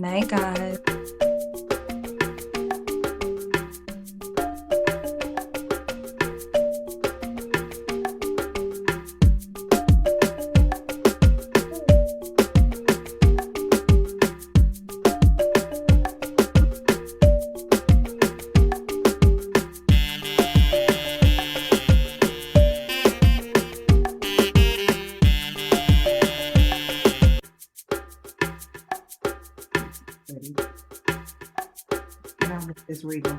Good night, guys. Ready? Now with this regal.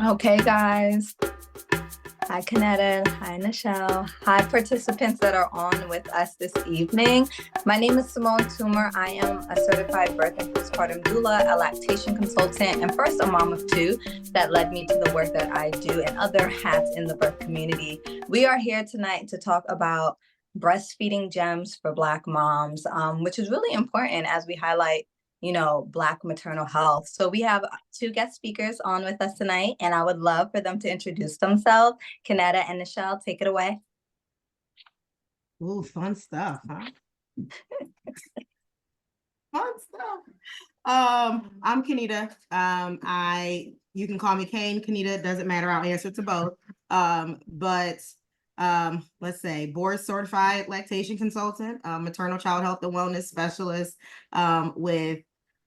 Okay, guys. Hi, Kanetta. Hi, Nichelle. Hi, participants that are on with us this evening. My name is Simone Toomer. I am a certified birth and postpartum doula, a lactation consultant, and first a mom of two that led me to the work that I do and other hats in the birth community. We are here tonight to talk about breastfeeding gems for Black moms, which is really important as we highlight Black maternal health. So we have two guest speakers on with us tonight, and I would love for them to introduce themselves. Kanetta and Nichelle, take it away. Ooh, fun stuff, huh? Fun stuff. I'm Kenita. You can call me Kane, Kenita, doesn't matter. I'll answer to both. Let's say board certified lactation consultant, maternal child health and wellness specialist, with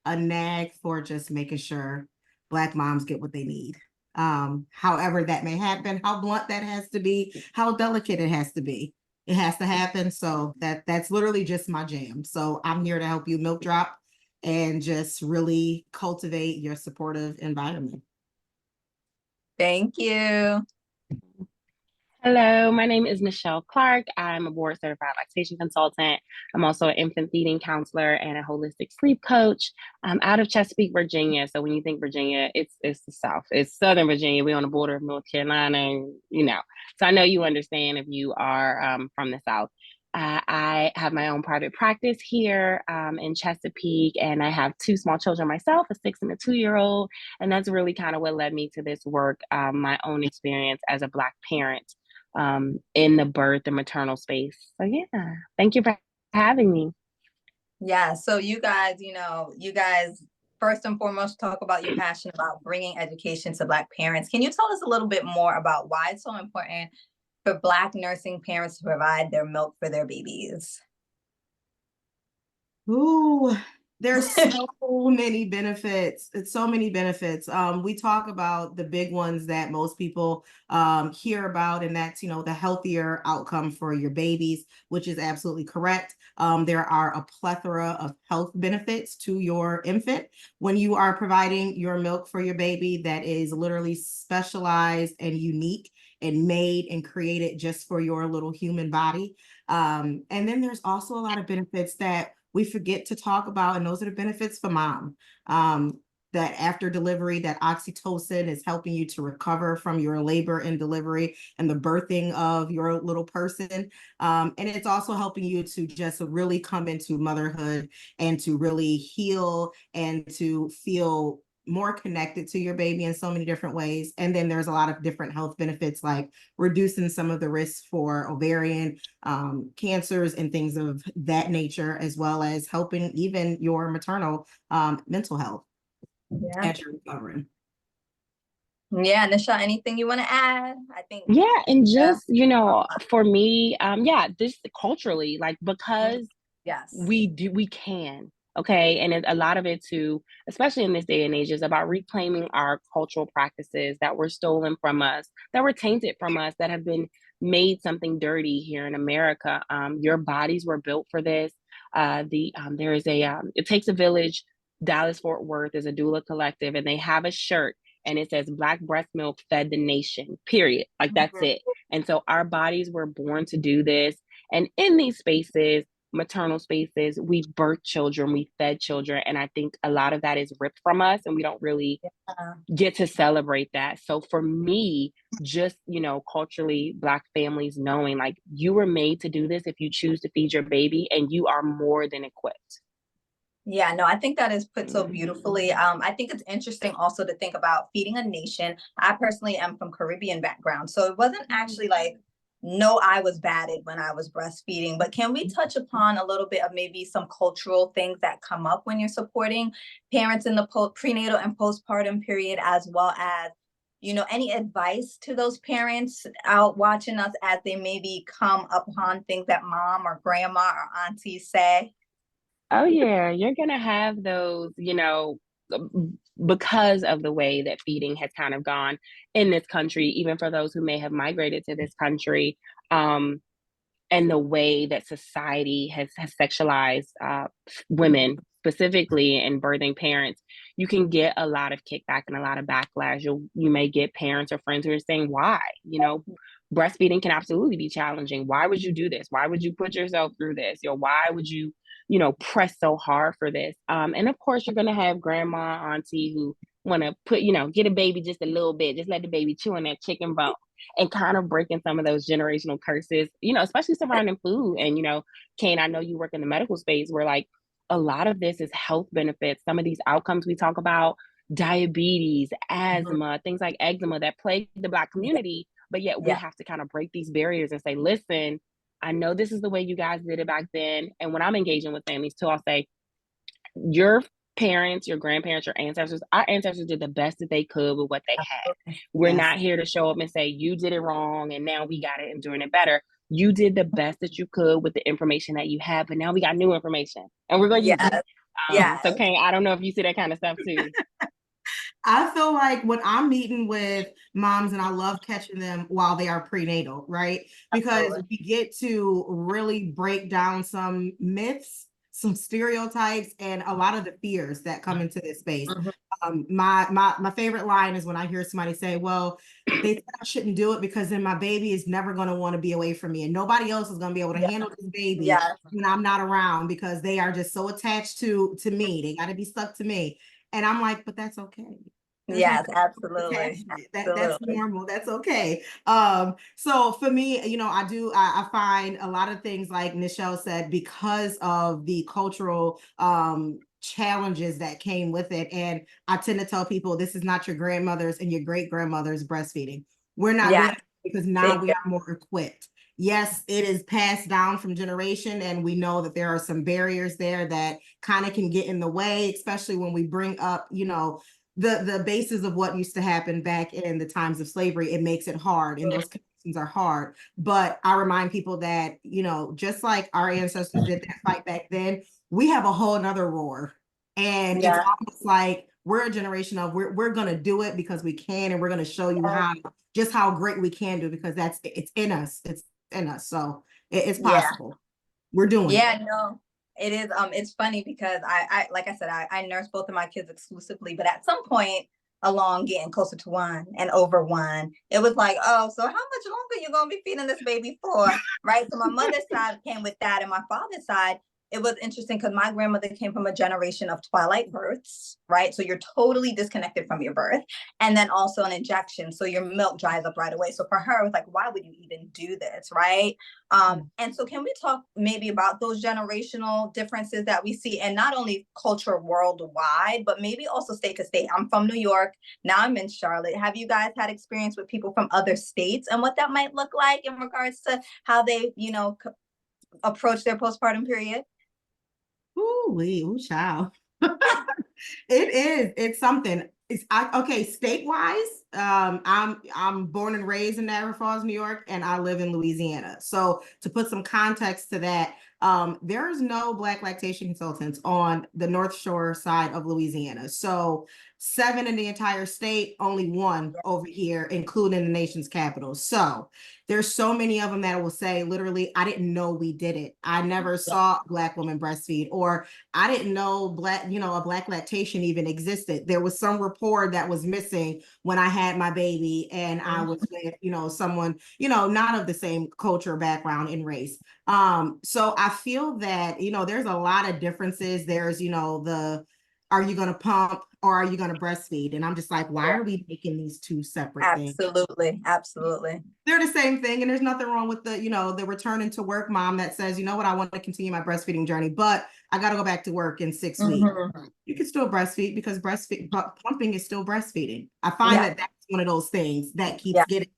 a nag for just making sure Black moms get what they need. However that may happen, how blunt that has to be, how delicate it has to be. It has to happen. So that's literally just my jam. So I'm here to help you milk drop and just really cultivate your supportive environment. Thank you. Hello, my name is Nichelle Clark. I'm a board certified lactation consultant. I'm also an infant feeding counselor and a holistic sleep coach. I'm out of Chesapeake, Virginia. So when you think Virginia, it's the South. It's Southern Virginia. We're on the border of North Carolina, and. So I know you understand if you are from the South. I have my own private practice here in Chesapeake, and I have two small children myself, a 6 and a 2-year-old. And that's really kind of what led me to this work, my own experience as a Black parent in the birth and maternal space. So yeah, thank you for having me. Yeah, so you guys first and foremost talk about your passion about bringing education to Black parents. Can you tell us a little bit more about why it's so important for Black nursing parents to provide their milk for their babies? Ooh, there's so many benefits. It's so many benefits. We talk about the big ones that most people hear about, and that's, the healthier outcome for your babies, which is absolutely correct. There are a plethora of health benefits to your infant when you are providing your milk for your baby that is literally specialized and unique and made and created just for your little human body. And then there's also a lot of benefits that we forget to talk about, and those are the benefits for mom. That after delivery, that oxytocin is helping you to recover from your labor and delivery and the birthing of your little person. And it's also helping you to just really come into motherhood and to really heal and to feel more connected to your baby in so many different ways. And then there's a lot of different health benefits, like reducing some of the risks for ovarian cancers and things of that nature, as well as helping even your maternal mental health as you're recovering. Yeah, Nichelle, anything you want to add? I think. Yeah, and just, for me, this culturally, like, because yes, we can. Okay. And a lot of it too, especially in this day and age, is about reclaiming our cultural practices that were stolen from us, that were tainted from us, that have been made something dirty here in America. Your bodies were built for this. There is It Takes a Village. Dallas Fort Worth is a doula collective, and they have a shirt and it says Black breast milk fed the nation, period. Like, that's it. And so our bodies were born to do this. And in these spaces, maternal spaces, we birth children, we fed children. And I think a lot of that is ripped from us and we don't really Yeah. get to celebrate that. So for me, just, culturally, Black families knowing like you were made to do this if you choose to feed your baby and you are more than equipped. Yeah, no, I think that is put so beautifully. I think it's interesting also to think about feeding a nation. I personally am from Caribbean background, so it wasn't actually like, no, I was batted when I was breastfeeding. But can we touch upon a little bit of maybe some cultural things that come up when you're supporting parents in the prenatal and postpartum period, as well as, any advice to those parents out watching us as they maybe come upon things that mom or grandma or auntie say? Oh yeah, you're gonna have those, because of the way that feeding has kind of gone in this country, even for those who may have migrated to this country, um, and the way that society has sexualized women, specifically in birthing parents, you can get a lot of kickback and a lot of backlash. You may get parents or friends who are saying, "Why?" Breastfeeding can absolutely be challenging. Why would you do this? Why would you put yourself through this? Why would you, press so hard for this? And of course, you're gonna have grandma, auntie who want to put, get a baby just a little bit, just let the baby chew on that chicken bone and kind of breaking some of those generational curses, especially surrounding food. And, Kane, I know you work in the medical space where like a lot of this is health benefits. Some of these outcomes we talk about, diabetes, asthma, things like eczema that plague the Black community. But yet we Yeah. have to kind of break these barriers and say, listen, I know this is the way you guys did it back then. And when I'm engaging with families too, I'll say, your parents, your grandparents, your ancestors, our ancestors did the best that they could with what they had. We're Yes. not here to show up and say, you did it wrong and now we got it and doing it better. You did the best that you could with the information that you have, but now we got new information and we're going to use it. Yes. Yes. So, Kane, I don't know if you see that kind of stuff too. I feel like when I'm meeting with moms, and I love catching them while they are prenatal, right? Because Absolutely. we get to really break down some myths, some stereotypes, and a lot of the fears that come into this space. Mhm. My favorite line is when I hear somebody say, "Well, they said I shouldn't do it because then my baby is never going to want to be away from me, and nobody else is going to be able to Yeah. handle this baby Yes. when I'm not around because they are just so attached to me. They got to be stuck to me." And I'm like, but that's okay. There's Yes, nothing wrong with absolutely. attachment. That's Absolutely. normal. That's okay. So for me, I find a lot of things like Nichelle said, because of the cultural challenges that came with it. And I tend to tell people this is not your grandmother's and your great grandmother's breastfeeding. We're not doing Yes. it because now Thank we you. are more equipped. Yes, it is passed down from generation, and we know that there are some barriers there that kind of can get in the way, especially when we bring up, the basis of what used to happen back in the times of slavery. It makes it hard, and those connections are hard. But I remind people that, just like our ancestors did that fight back then, we have a whole nother roar. And it's Yeah. almost like we're a generation of we're gonna do it because we can, and we're gonna show you how great we can do, because it's in us. It's in us. So it's Yeah. possible. We're doing it. Yeah, no, it is. It's funny because I like I said, I nurse both of my kids exclusively, but at some point along getting closer to one and over one, it was like, oh, so how much longer you gonna be feeding this baby for? Right. So my mother's side came with that, and my father's side, it was interesting because my grandmother came from a generation of twilight births, right? So you're totally disconnected from your birth, and then also an injection. So your milk dries up right away. So for her, it was like, why would you even do this? Right. And so can we talk maybe about those generational differences that we see, and not only culture worldwide, but maybe also state to state? I'm from New York. Now I'm in Charlotte. Have you guys had experience with people from other states and what that might look like in regards to how they, approach their postpartum period? Ooh, child. It's something. Okay, state-wise, I'm born and raised in Niagara Falls, New York, and I live in Louisiana. So to put some context to that, there is no Black lactation consultants on the North Shore side of Louisiana. So 7 in the entire state, only one over here, including the nation's capital. So there's so many of them that will say, literally, I didn't know we did it. I never saw a Black woman breastfeed, or I didn't know a Black lactation even existed. There was some report that was missing when I had had my baby and I was with, someone, not of the same culture, background, and race. So I feel that, there's a lot of differences. There's, are you going to pump or are you going to breastfeed? And I'm just like, why are we making these two separate things? Absolutely. They're the same thing. And there's nothing wrong with the returning to work mom that says, you know what, I want to continue my breastfeeding journey, but I got to go back to work in 6 weeks. You can still breastfeed because pumping is still breastfeeding. I find that that's one of those things that keeps getting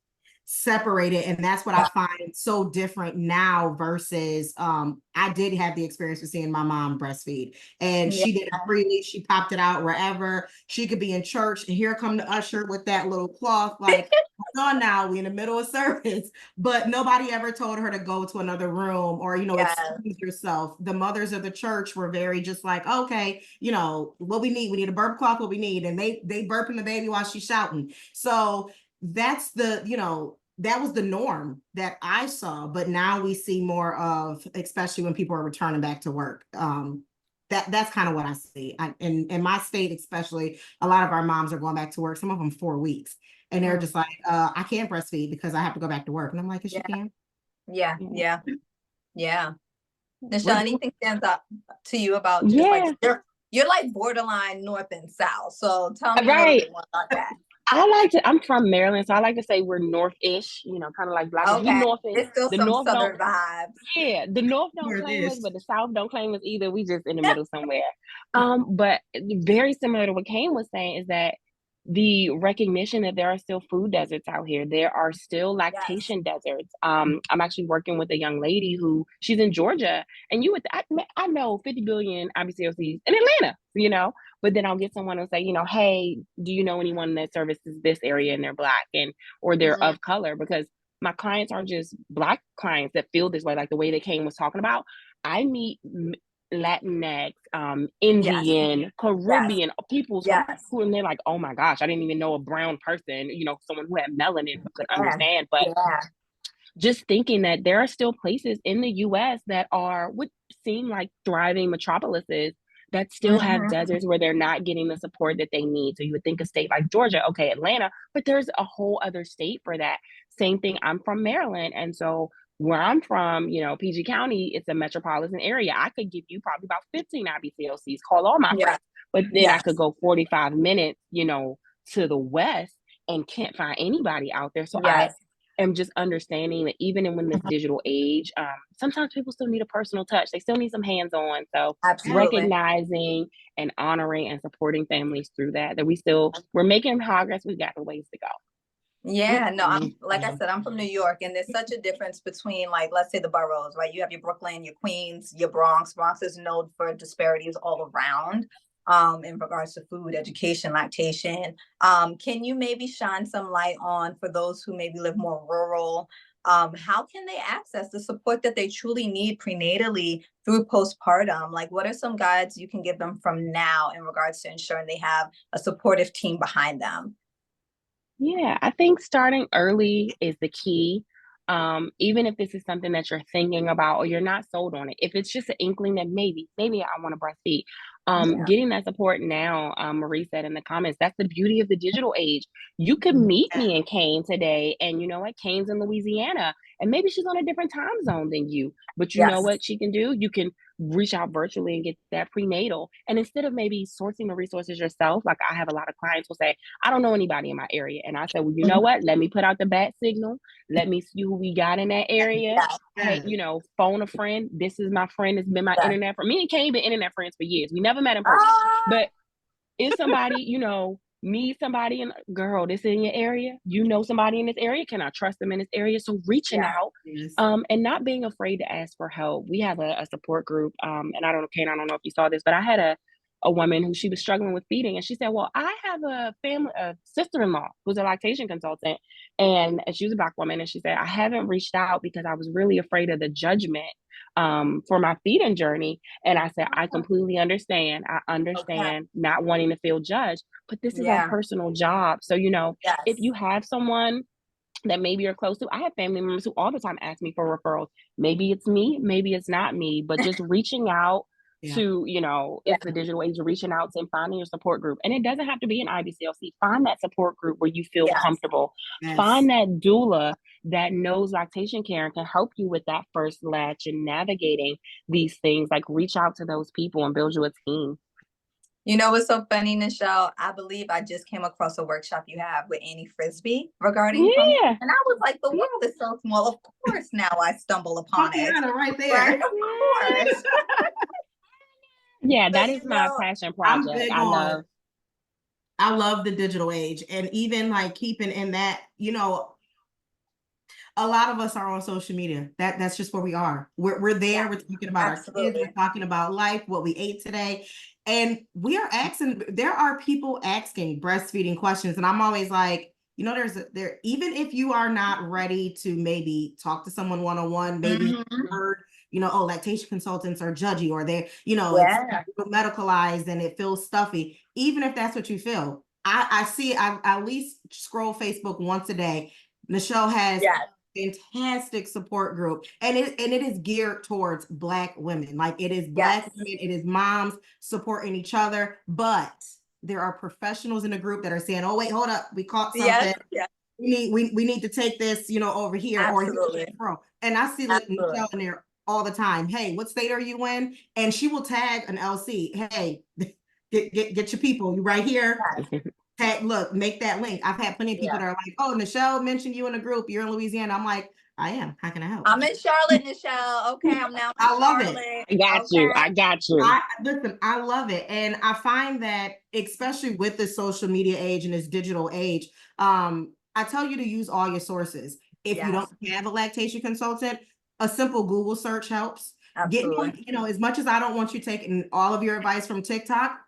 separated. And that's what I find so different now versus I did have the experience of seeing my mom breastfeed, and she did it freely. She popped it out wherever. She could be in church and here come the usher with that little cloth, like, on now, we in the middle of service, but nobody ever told her to go to another room or, excuse yourself. The mothers of the church were very just like, okay, what we need a burp cloth, what we need. And they burping the baby while she's shouting. So that's that was the norm that I saw, but now we see more of, especially when people are returning back to work. That's kind of what I see. In my state, especially, a lot of our moms are going back to work, some of them 4 weeks. And they're just like, I can't breastfeed because I have to go back to work. And I'm like, yes, you can. Yeah. Michelle, anything stands out to you about just like you're like borderline north and south. So tell me a little bit more about that. I'm from Maryland, so I like to say we're north-ish, kind of like black. Okay. We north-ish. It's still some north southern vibes. Yeah, the north don't claim us, but the south don't claim us either. We just in the middle somewhere. But very similar to what Kane was saying is that the recognition that there are still food deserts out here. There are still lactation deserts. I'm actually working with a young lady who she's in Georgia, and I know 50 billion IBCLCs in Atlanta, but then I'll get someone who'll say, hey, do you know anyone that services this area and they're Black or they're of color? Because my clients aren't just Black clients that feel this way, like the way that Kane was talking about. I meet Latinx, Indian, Caribbean people who, and they're like, oh my gosh, I didn't even know a brown person, someone who had melanin who could understand. But just thinking that there are still places in the US that would seem like thriving metropolises that still have deserts where they're not getting the support that they need. So you would think a state like Georgia, okay, Atlanta, but there's a whole other state for that. Same thing, I'm from Maryland. And so where I'm from, PG County, it's a metropolitan area. I could give you probably about 15 IBCLCs, call all my friends, but then I could go 45 minutes, to the west and can't find anybody out there. So I am just understanding that even in this digital age, sometimes people still need a personal touch. They still need some hands-on. So recognizing and honoring and supporting families through that we're making progress. We've got the ways to go. Yeah, no, like I said, I'm from New York, and there's such a difference between, like, let's say the boroughs, right? You have your Brooklyn, your Queens, your Bronx. Bronx is known for disparities all around in regards to food, education, lactation. Can you maybe shine some light on, for those who maybe live more rural, how can they access the support that they truly need prenatally through postpartum? Like, what are some guides you can give them from now in regards to ensuring they have a supportive team behind them? Yeah, I think starting early is the key. Even if this is something that you're thinking about or you're not sold on it, if it's just an inkling that maybe I want to breastfeed, getting that support now, Marie said in the comments, that's the beauty of the digital age. You could meet me in Kane today, and you know what? Kane's in Louisiana, and maybe she's on a different time zone than you, but you know what she can do? You can reach out virtually and get that prenatal. And instead of maybe sourcing the resources yourself, like I have a lot of clients will say, I don't know anybody in my area. And I said, well, you know what? Let me put out the bat signal. Let me see who we got in that area. Hey, phone a friend. This is my friend. It's been my internet friend. Me and Kane been internet friends for years. We never met in person. But if somebody, need somebody, and girl, this in your area, somebody in this area, can I trust them in this area? So reaching out, and not being afraid to ask for help. We have a support group, and I don't know, Kane, I don't know if you saw this, but I had a woman who she was struggling with feeding, and she said, well, I have a sister-in-law who's a lactation consultant, and she was a Black woman, and she said, I haven't reached out because I was really afraid of the judgment for my feeding journey. And I said, I completely understand. I understand not wanting to feel judged, but this is our personal job. So, if you have someone that maybe you're close to, I have family members who all the time ask me for referrals. Maybe it's me, maybe it's not me, but just reaching out, Yeah. to, you know, it's the digital age of reaching out and finding your support group. And it doesn't have to be an IBCLC. Find that support group where you feel Yes. comfortable. Yes. Find that doula that knows lactation care and can help you with that first latch and navigating these things. Like, reach out to those people and build you a team. You know what's so funny, Nichelle? I believe I just came across a workshop you have with Annie Frisbee regarding pumping, Yeah. and I was like, the world is so small. Of course, now I stumble upon it. Right there. Right? Of course. Yeah, But, that is my passion I'm project. big on, I love the digital age, and even like keeping in that, you know, a lot of us are on social media. That's just where we are. We're there. Yeah, we're talking about our kids. absolutely. We're talking about life, what we ate today, and we are asking. There are people asking breastfeeding questions, and I'm always like, you know, there. Even if you are not ready to maybe talk to someone one-on-one, maybe you heard, you know, oh, lactation consultants are judgy, or they, you know, it's medicalized and it feels stuffy. Even if that's what you feel, I see. I at least scroll Facebook once a day. Nichelle has fantastic support group, and it is geared towards Black women. Like, it is Black women, it is moms supporting each other, but there are professionals in the group that are saying, oh wait, hold up, we caught something. We need to take this, you know, over here. Absolutely. Or and I see like Michelle in there all the time. Hey, what state are you in? And she will tag an LC. Hey, get your people, you right here. Hey, look, make that link. I've had plenty of people that are like, oh, Nichelle mentioned you in a group. You're in Louisiana. I'm like, I am. How can I help? I'm in Charlotte, Nichelle. Okay, I'm now in I love Charlotte. it. I got you. I got you. Listen, I love it. And I find that, especially with the social media age and this digital age, I tell you to use all your sources. If you don't have a lactation consultant, a simple Google search helps. Absolutely. You know, as much as I don't want you taking all of your advice from TikTok,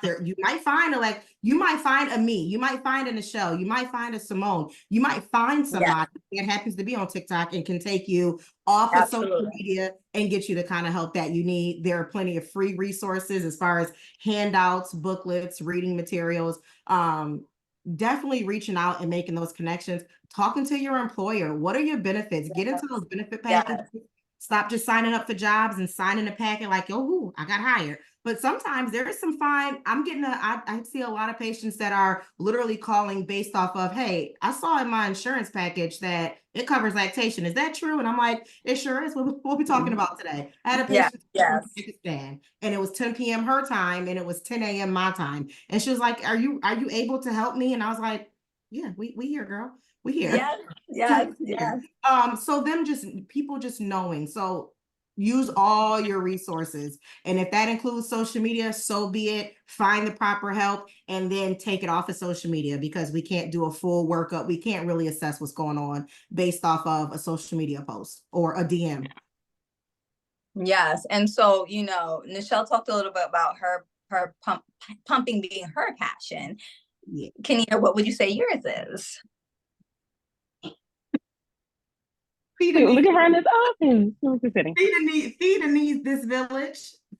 there you might find you might find a me, you might find a Nichelle, you might find a Simone, you might find somebody that happens to be on TikTok and can take you off of social media and get you the kind of help that you need. There are plenty of free resources as far as handouts, booklets, reading materials. Definitely reaching out and making those connections, talking to your employer. What are your benefits? Get into those benefit packages. Stop just signing up for jobs and signing a packet like, oh, I got hired. But sometimes there is some fine. I see a lot of patients that are literally calling based off of, hey, I saw in my insurance package that it covers lactation. Is that true? And I'm like, it sure is. What we'll be talking about today. I had a patient from Pakistan, and it was 10 p.m. her time, and it was 10 a.m. my time. And she was like, are you able to help me? And I was like, yeah, we here, girl. We here. Yes. So people just knowing. So use all your resources. And if that includes social media, so be it. Find the proper help and then take it off of social media, because we can't do a full workup. We can't really assess what's going on based off of a social media post or a DM. Yes. And so, you know, Nichelle talked a little bit about her pumping being her passion. Yeah. Kenita, what would you say yours is? Look around this office.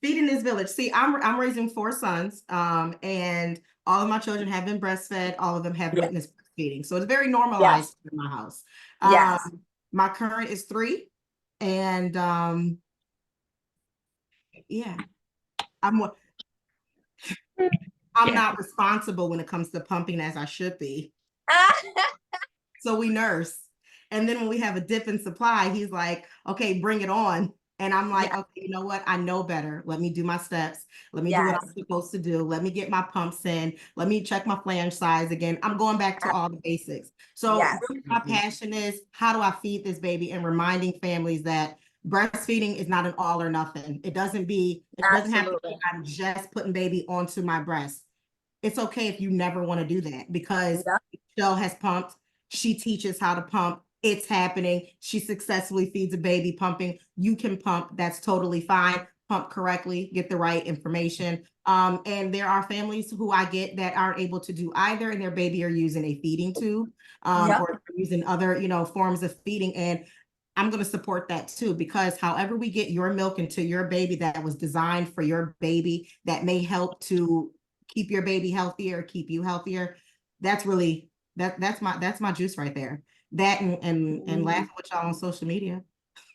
Feeding this village. See, I'm raising 4 sons, and all of my children have been breastfed. All of them have witnessed breastfeeding, so it's very normalized in my house. My current is 3, and I'm not responsible when it comes to pumping as I should be. So we nurse. And then when we have a dip in supply, he's like, okay, bring it on. And I'm like, okay, you know what? I know better. Let me do my steps. Let me do what I'm supposed to do. Let me get my pumps in. Let me check my flange size again. I'm going back to all the basics. So really my passion is, how do I feed this baby, and reminding families that breastfeeding is not an all or nothing. It doesn't have to be, I'm just putting baby onto my breast. It's okay if you never want to do that, because Michelle has pumped. She teaches how to pump. It's happening. She successfully feeds a baby pumping. You can pump. That's totally fine. Pump correctly, get the right information. And there are families who I get that aren't able to do either, and their baby are using a feeding tube, or using other, forms of feeding. And I'm going to support that too, because however we get your milk into your baby that was designed for your baby, that may help to keep your baby healthier, keep you healthier. That's really, that's my juice right there. That and laughing with y'all on social media.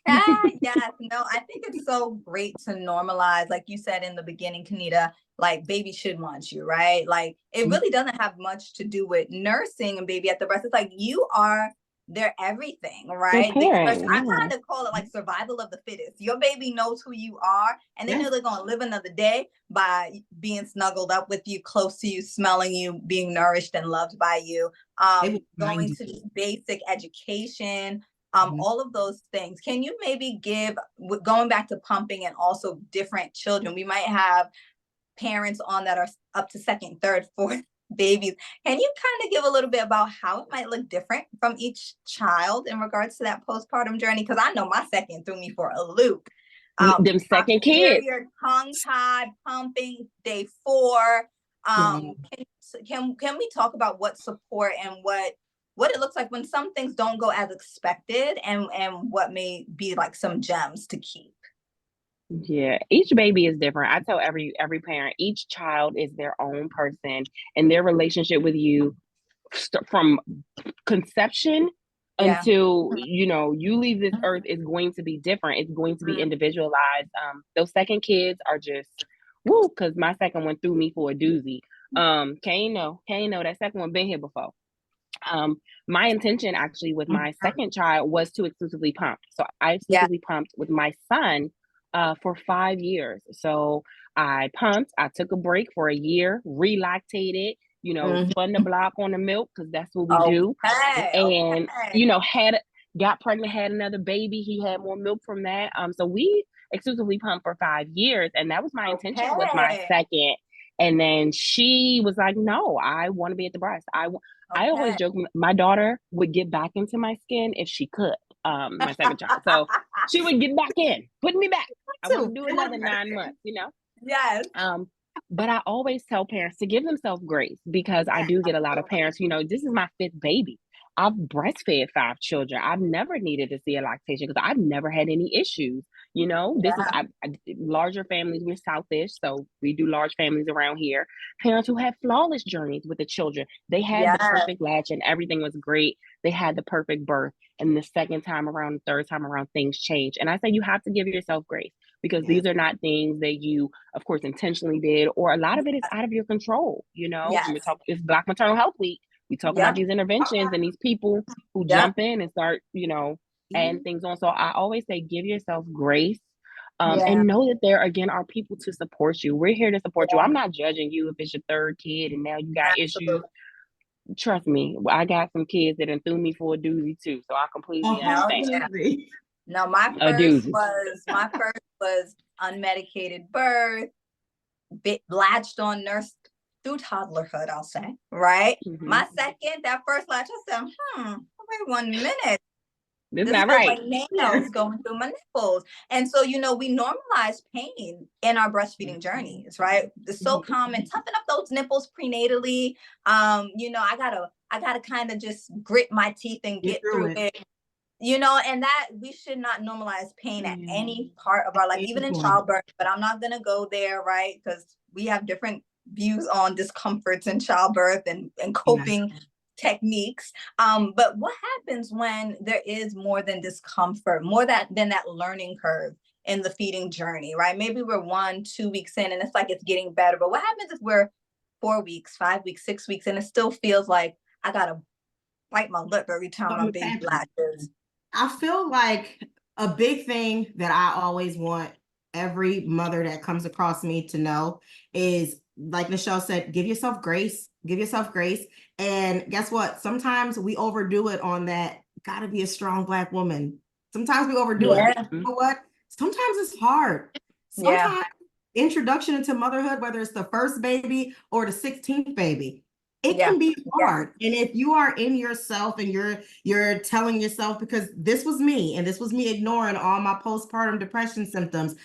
Yes, no, I think it's so great to normalize, like you said in the beginning, Kanita, like baby should want you, right? Like it really doesn't have much to do with nursing and baby at the breast. It's like you are their everything, Their right? I parent, yeah. kind of call it like survival of the fittest. Your baby knows who you are, and they know they're going to live another day by being snuggled up with you, close to you, smelling you, being nourished and loved by you. Going to just basic education, all of those things. Can you maybe give, going back to pumping and also different children, we might have parents on that are up to second, third, fourth babies. Can you kind of give a little bit about how it might look different from each child in regards to that postpartum journey? Because I know my second threw me for a loop. Them second kids. Tongue tied, pumping, day 4. Can we talk about what support and what it looks like when some things don't go as expected, and what may be like some gems to keep? Yeah, each baby is different. I tell every parent, each child is their own person, and their relationship with you from conception until you leave this earth is going to be different. It's going to be individualized. Those second kids are just woo, because my second one threw me for a doozy. Can't know that second one been here before. My intention actually with my second child was to exclusively pump. So I exclusively pumped with my son for 5 years. So I pumped, I took a break for a year, relactated, spun the block on the milk because that's what we do. And, got pregnant, had another baby. He had more milk from that. So we exclusively pumped for 5 years. And that was my intention with my second. And then she was like, no, I want to be at the breast. I always joke, my daughter would get back into my skin if she could, my second child. So she would get back in, put me back. I want to do another 9 months, Yes. But I always tell parents to give themselves grace because I do get a lot of parents, this is my 5th baby. I've breastfed 5 children. I've never needed to see a lactation because I've never had any issues. This is larger families. We're Southish, so we do large families around here. Parents who have flawless journeys with the children. They had the perfect latch and everything was great. They had the perfect birth. And the second time around, the third time around, things change. And I say you have to give yourself grace because these are not things that you, of course, intentionally did, or a lot of it is out of your control. It's Black Maternal Health Week. We talk about these interventions and these people who jump in and start, adding things on. So I always say, give yourself grace. And know that there again are people to support you. We're here to support you. I'm not judging you if it's your 3rd kid and now you got issues. Trust me, I got some kids that threw me for a doozy too. So I completely understand. No, my first was unmedicated birth, latched on, nursed through toddlerhood, I'll say, right? My second, that first latch, I said, wait 1 minute. This not right. Like nails going through my nipples. And so, we normalize pain in our breastfeeding journeys, right? It's so common. Toughen up those nipples prenatally. I gotta kind of just grit my teeth and get through it. And that we should not normalize pain at any part of our life, even in childbirth, but I'm not gonna go there, right? Because we have different views on discomforts in childbirth and coping techniques. But what happens when there is more than discomfort, more than that learning curve in the feeding journey, right? Maybe we're 1-2 weeks in and it's like it's getting better, but what happens if we're 4 weeks, 5 weeks, 6 weeks, and it still feels like I gotta bite my lip every time my baby latches? I feel like a big thing that I always want every mother that comes across me to know is, like Nichelle said, give yourself grace. Give yourself grace. And guess what? Sometimes we overdo it on that. Gotta be a strong Black woman. Sometimes we overdo it. You know what? Sometimes it's hard. Sometimes introduction into motherhood, whether it's the first baby or the 16th baby, it can be hard. And if you are in yourself and you're telling yourself, because this was me and this was me ignoring all my postpartum depression symptoms.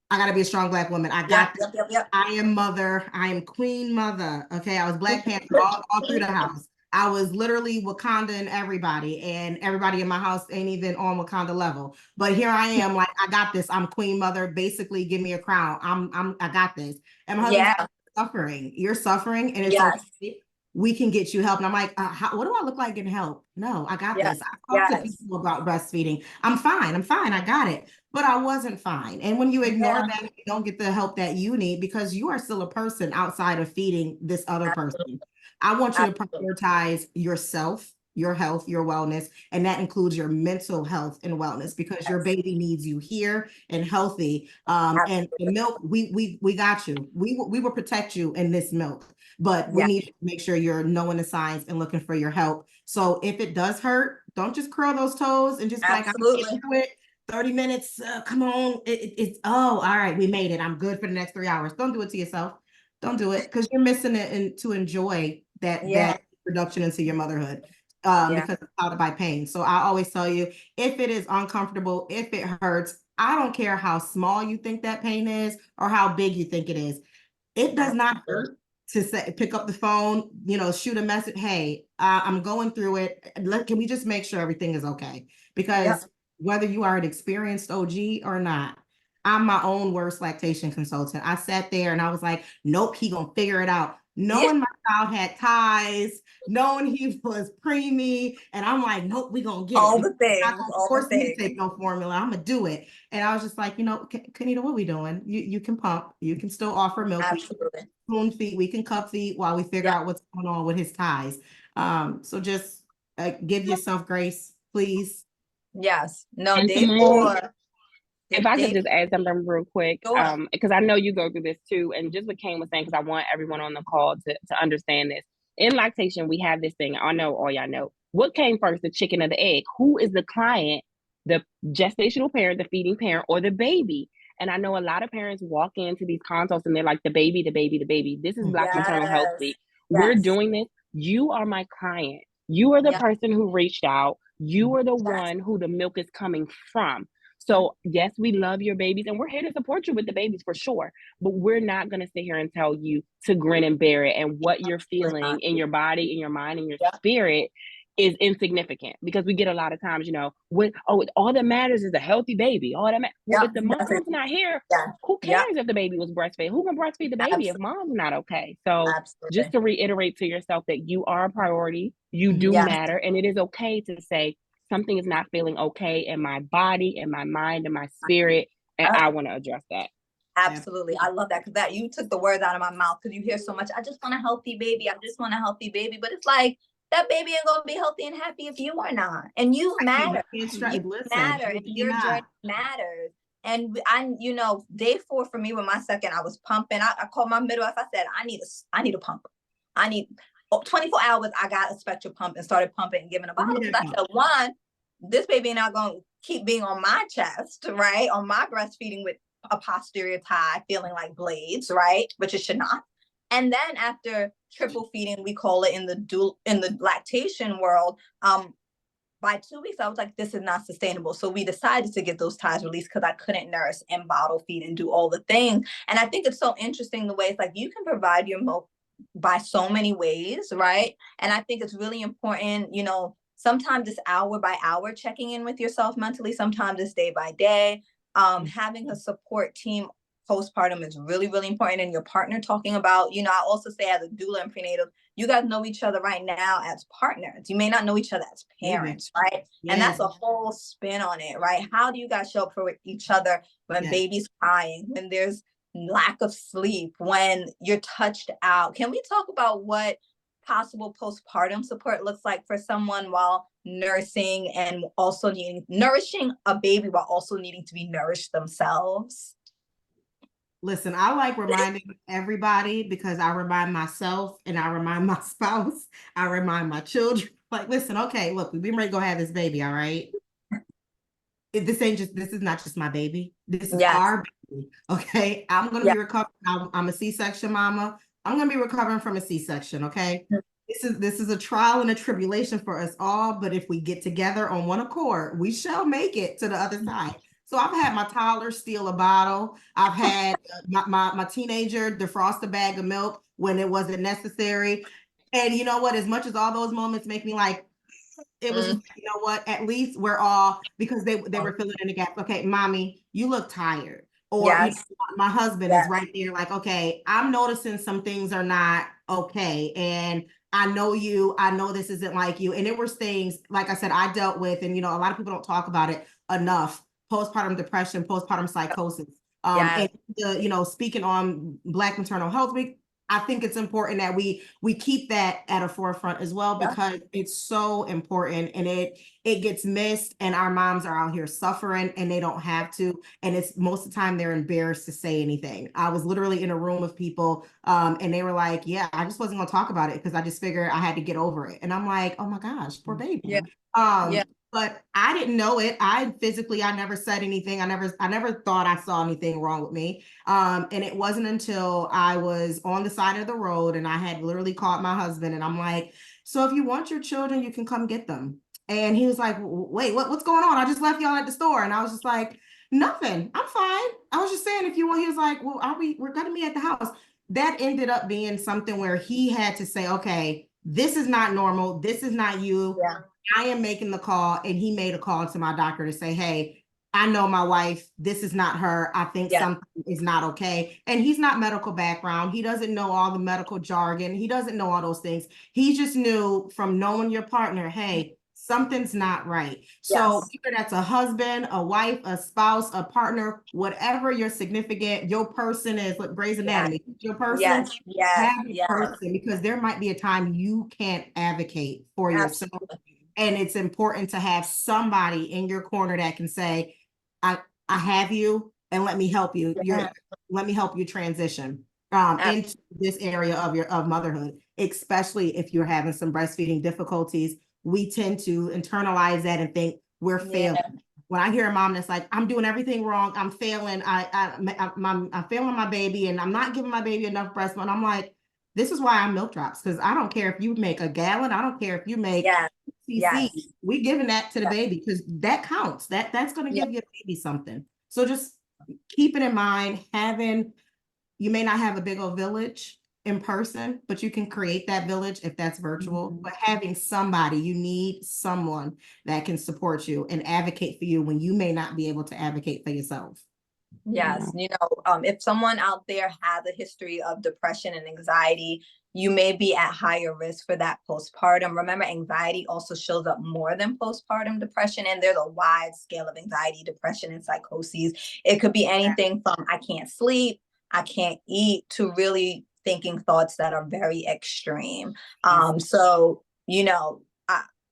I gotta be a strong Black woman. I got this. I am mother. I am queen mother. Okay. I was Black Panther all through the house. I was literally Wakanda and everybody in my house ain't even on Wakanda level. But here I am, like, I got this. I'm queen mother. Basically, give me a crown. I got this. And my husband's suffering. You're suffering, and it's okay. we can get you help. And I'm like, what do I look like getting help? No, I got Yes. this. I talked to Yes. people about breastfeeding. I'm fine. I got it. But I wasn't fine. And when you ignore Yeah. that, you don't get the help that you need because you are still a person outside of feeding this other person. I want you to Absolutely. prioritize yourself, your health, your wellness, and that includes your mental health and wellness because your Yes. baby needs you here and healthy. And the Absolutely. milk, we got you. We will protect you in this milk, but we Yeah. need to make sure you're knowing the signs and looking for your help. So if it does hurt, don't just curl those toes and just like, I'm Absolutely. getting through it. 30 minutes, come on. It's, oh, all right, we made it. I'm good for the next 3 hours. Don't do it to yourself. Don't do it because you're missing it and to enjoy Yeah. that production into your motherhood Yeah. because it's clouded by pain. So I always tell you, if it is uncomfortable, if it hurts, I don't care how small you think that pain is or how big you think it is. It does not Absolutely. hurt to say, pick up the phone, shoot a message. Hey, I'm going through it. Can we just make sure everything is okay? Yeah. Because whether you are an experienced OG or not, I'm my own worst lactation consultant. I sat there and I was like, nope, he gonna figure it out. Yeah. Knowing my child had ties, knowing he was preemie, and I'm like, nope, we gonna get All it. the Not things. gonna All the force me to things. take no formula. I'm gonna do it. And I was just like, Kanita, what we doing? You can pump. You can still offer milk. We can Absolutely. spoon feed. We can cup feed while we figure Yeah. out what's going on with his ties. So just give yourself grace, please. Yes. No, And day Simone, 4. if I could Day just add something real quick, Sure. because I know you go through this too, and just what Kane was saying, because I want everyone on the call to understand this. In lactation, we have this thing. I know all y'all know. What came first, the chicken or the egg? Who is the client, the gestational parent, the feeding parent, or the baby? And I know a lot of parents walk into these consults and they're like, the baby, the baby, the baby. This is Black Maternal Health Yes. Week. We're Yes. doing this. You are my client. You are the Yeah. person who reached out. You are the Yes. one who the milk is coming from. So yes, we love your babies and we're here to support you with the babies for sure. But we're not going to sit here and tell you to grin and bear it. And what you're Absolutely feeling not. in your body, in your mind, in your Yeah. spirit is insignificant because we get a lot of times, all that matters is a healthy baby. All that well, Yeah. if the That's it. mom's not here, Yeah. who Yeah. cares if the baby was breastfed? Who can breastfeed the baby if Absolutely. mom's not okay? So just Absolutely. to reiterate to yourself that you are a priority, you do Yeah. matter, and it is okay to say something is not feeling okay in my body, in my mind, in my spirit, and I want to address that. Absolutely. I love that because that you took the words out of my mouth because you hear so much. I just want a healthy baby. I just want a healthy baby. But it's like that baby ain't gonna be healthy and happy if you are not. And you matter. You Listen, matter, and you're your journey not. matters. And day 4 for me with my second, I was pumping. I called my midwife. I said, I need a pump. I need 24 hours. I got a Spectra pump and started pumping and giving a bottle. Because I said, one, this baby not gonna keep being on my chest, right? On my breastfeeding with a posterior tie feeling like blades, right? Which it should not. And then after triple feeding, we call it in the lactation world, by 2 weeks, I was like, this is not sustainable. So we decided to get those ties released because I couldn't nurse and bottle feed and do all the things. And I think it's so interesting the way it's like you can provide your milk by so many ways, right? And I think it's really important, sometimes it's hour by hour checking in with yourself mentally, sometimes it's day by day. Having a support team postpartum is really, really important. And your partner talking about, I also say as a doula and prenatal, you guys know each other right now as partners. You may not know each other as parents, right? Yes. And that's a whole spin on it, right? How do you guys show up for each other when baby's crying, when there's lack of sleep, when you're touched out? Can we talk about what possible postpartum support looks like for someone while nursing and also nourishing a baby while also needing to be nourished themselves? Listen, I like reminding everybody because I remind myself and I remind my spouse, I remind my children, like, listen, okay, look, we've been ready to go have this baby, all right? This is not just my baby. This is Yes. our baby, okay? I'm going to be recovering. I'm a C-section mama. I'm going to be recovering from a C-section, okay? This is a trial and a tribulation for us all, but if we get together on one accord, we shall make it to the other side. So I've had my toddler steal a bottle. I've had my teenager defrost a bag of milk when it wasn't necessary. And you know what? As much as all those moments make me like, it was just, at least we're all, because they were filling in the gaps. Okay, mommy, you look tired. or Yes. my husband is Yes. right there like, okay, I'm noticing some things are not okay, and I know you, I know this isn't like you. And it was things, like I said, I dealt with, and a lot of people don't talk about it enough: postpartum depression, postpartum psychosis. Yes. And speaking on Black Maternal Health Week, I think it's important that we keep that at a forefront as well, Yeah. because it's so important, and it gets missed, and our moms are out here suffering and they don't have to, and it's most of the time they're embarrassed to say anything. I was literally in a room of people, and they were like, yeah, I just wasn't going to talk about it because I just figured I had to get over it. And I'm like, oh my gosh, poor baby. Yeah. um Yeah. but I didn't know it. I never said anything. I never thought I saw anything wrong with me. And it wasn't until I was on the side of the road and I had literally called my husband, and I'm like, so if you want your children, you can come get them. And he was like, wait, what's going on? I just left y'all at the store. And I was just like, nothing, I'm fine. I was just saying, if you want. He was like, well, we're gonna be at the house. That ended up being something where he had to say, okay, this is not normal. This is not you. Yeah. I am making the call. And he made a call to my doctor to say, hey, I know my wife, this is not her. I think Yeah. something is not okay. And he's not medical background. He doesn't know all the medical jargon. He doesn't know all those things. He just knew from knowing your partner, hey, something's not right. So Yes. either that's a husband, a wife, a spouse, a partner, whatever your significant, your person is, like Grey's Yes. Anatomy, your person, Yes. Yes. have a Yes. person, because there might be a time you can't advocate for yourself. Absolutely. And it's important to have somebody in your corner that can say, I have you, and let me help you. Yeah. Let me help you transition Ab- into this area of motherhood, especially if you're having some breastfeeding difficulties. We tend to internalize that and think we're Yeah. failing. When I hear a mom that's like, I'm doing everything wrong, I'm failing, I'm failing my baby, and I'm not giving my baby enough breast milk. I'm like, this is why I'm milk drops, because I don't care if you make a gallon, I don't care if you make Yes. CC, Yes. we giving that to the Yes. baby, because that counts. That's going to Yeah. give your baby something. So just keep it in mind. You may not have a big old village in person, but you can create that village if that's virtual. Mhm. But having somebody, you need someone that can support you and advocate for you when you may not be able to advocate for yourself. Yes, if someone out there has a history of depression and anxiety, you may be at higher risk for that postpartum. Remember, anxiety also shows up more than postpartum depression, and there's a wide scale of anxiety, depression, and psychoses. It could be anything from I can't sleep, I can't eat, to really thinking thoughts that are very extreme. Yes. So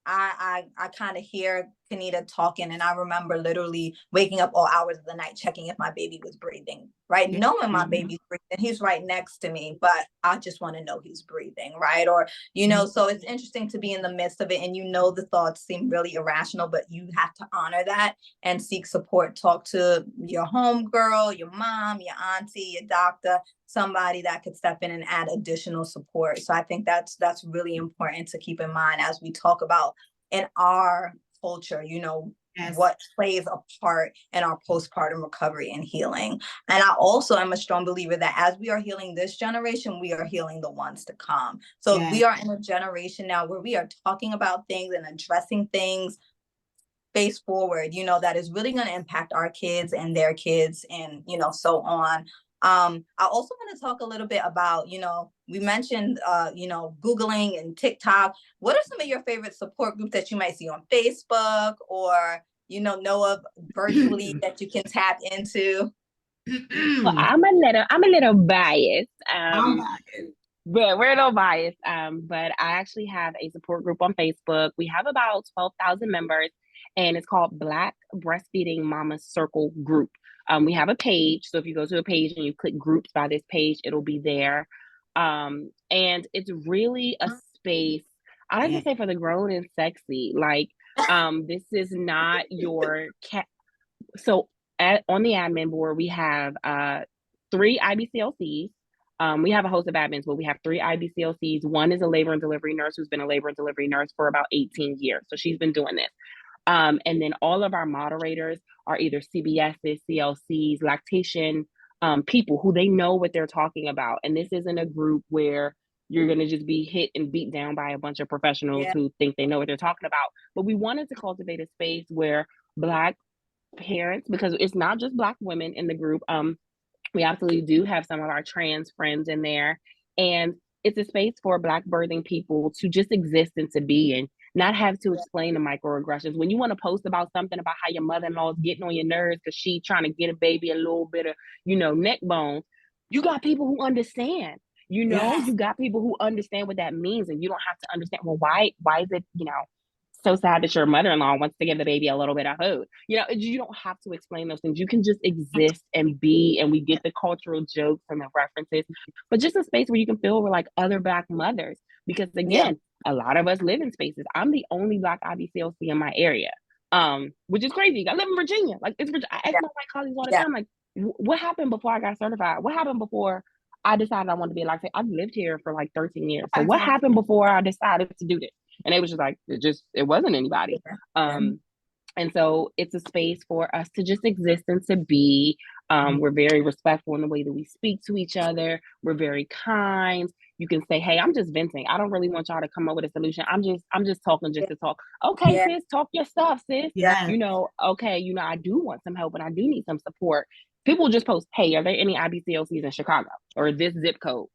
I kind of hear Kanita talking, and I remember literally waking up all hours of the night checking if my baby was breathing, right? Yeah. Knowing my Mhm. baby's breathing, he's right next to me, but I just want to know he's breathing, right? Or, Mhm. so it's interesting to be in the midst of it, and the thoughts seem really irrational, but you have to honor that and seek support. Talk to your home girl, your mom, your auntie, your doctor, somebody that could step in and add additional support. So I think that's really important to keep in mind as we talk about in our culture, Yes. what plays a part in our postpartum recovery and healing. And I also am a strong believer that as we are healing this generation, we are healing the ones to come. So Yes. we are in a generation now where we are talking about things and addressing things face forward, that is really going to impact our kids and their kids, and, so on. I also want to talk a little bit about, we mentioned, Googling and TikTok. What are some of your favorite support groups that you might see on Facebook, or, know of virtually that you can tap into? Well, I'm a little biased. I'm back. But we're no bias. But I actually have a support group on Facebook. We have about 12,000 members, and it's called Black Breastfeeding Mama Circle Group. We have a page. So if you go to a page and you click groups by this page, it'll be there. And it's really a space, I like Yeah. to say, for the grown and sexy. Like, this is not your cat. So on the admin board, we have 3 IBCLCs. We have a host of admins, but we have 3 IBCLCs. One is a labor and delivery nurse who's been a labor and delivery nurse for about 18 years. So she's been doing this. And then all of our moderators are either CBSs, CLCs, lactation people who they know what they're talking about. And this isn't a group where you're going to just be hit and beat down by a bunch of professionals Yeah. who think they know what they're talking about. But we wanted to cultivate a space where Black parents, because it's not just Black women in the group. We absolutely do have some of our trans friends in there. And it's a space for Black birthing people to just exist and to be, and not have to explain the microaggressions. When you want to post about something about how your mother-in-law is getting on your nerves because she's trying to get a baby a little bit of, neck bones, you got people who understand. Yes. You got people who understand what that means, and you don't have to understand, well, why is it, so sad that your mother-in-law wants to give the baby a little bit of food. You don't have to explain those things. You can just exist and be, and we get the cultural jokes and the references, but just a space where you can feel we're like other Black mothers. Because again, a lot of us live in spaces. I'm the only Black IBCLC in my area, which is crazy. I live in Virginia. Like, I ask my white colleagues all the time, like, what happened before I got certified? What happened before I decided I wanted to be a lactation? I've lived here for like 13 years. So what happened before I decided to do this? And it was just like, it wasn't anybody. And so it's a space for us to just exist and to be. We're very respectful in the way that we speak to each other. We're very kind. You can say, hey, I'm just venting. I don't really want y'all to come up with a solution. I'm just talking just to talk. Okay, sis, talk your stuff, sis. Yeah. Okay, I do want some help and I do need some support. People just post, hey, are there any IBCLCs in Chicago or this zip code?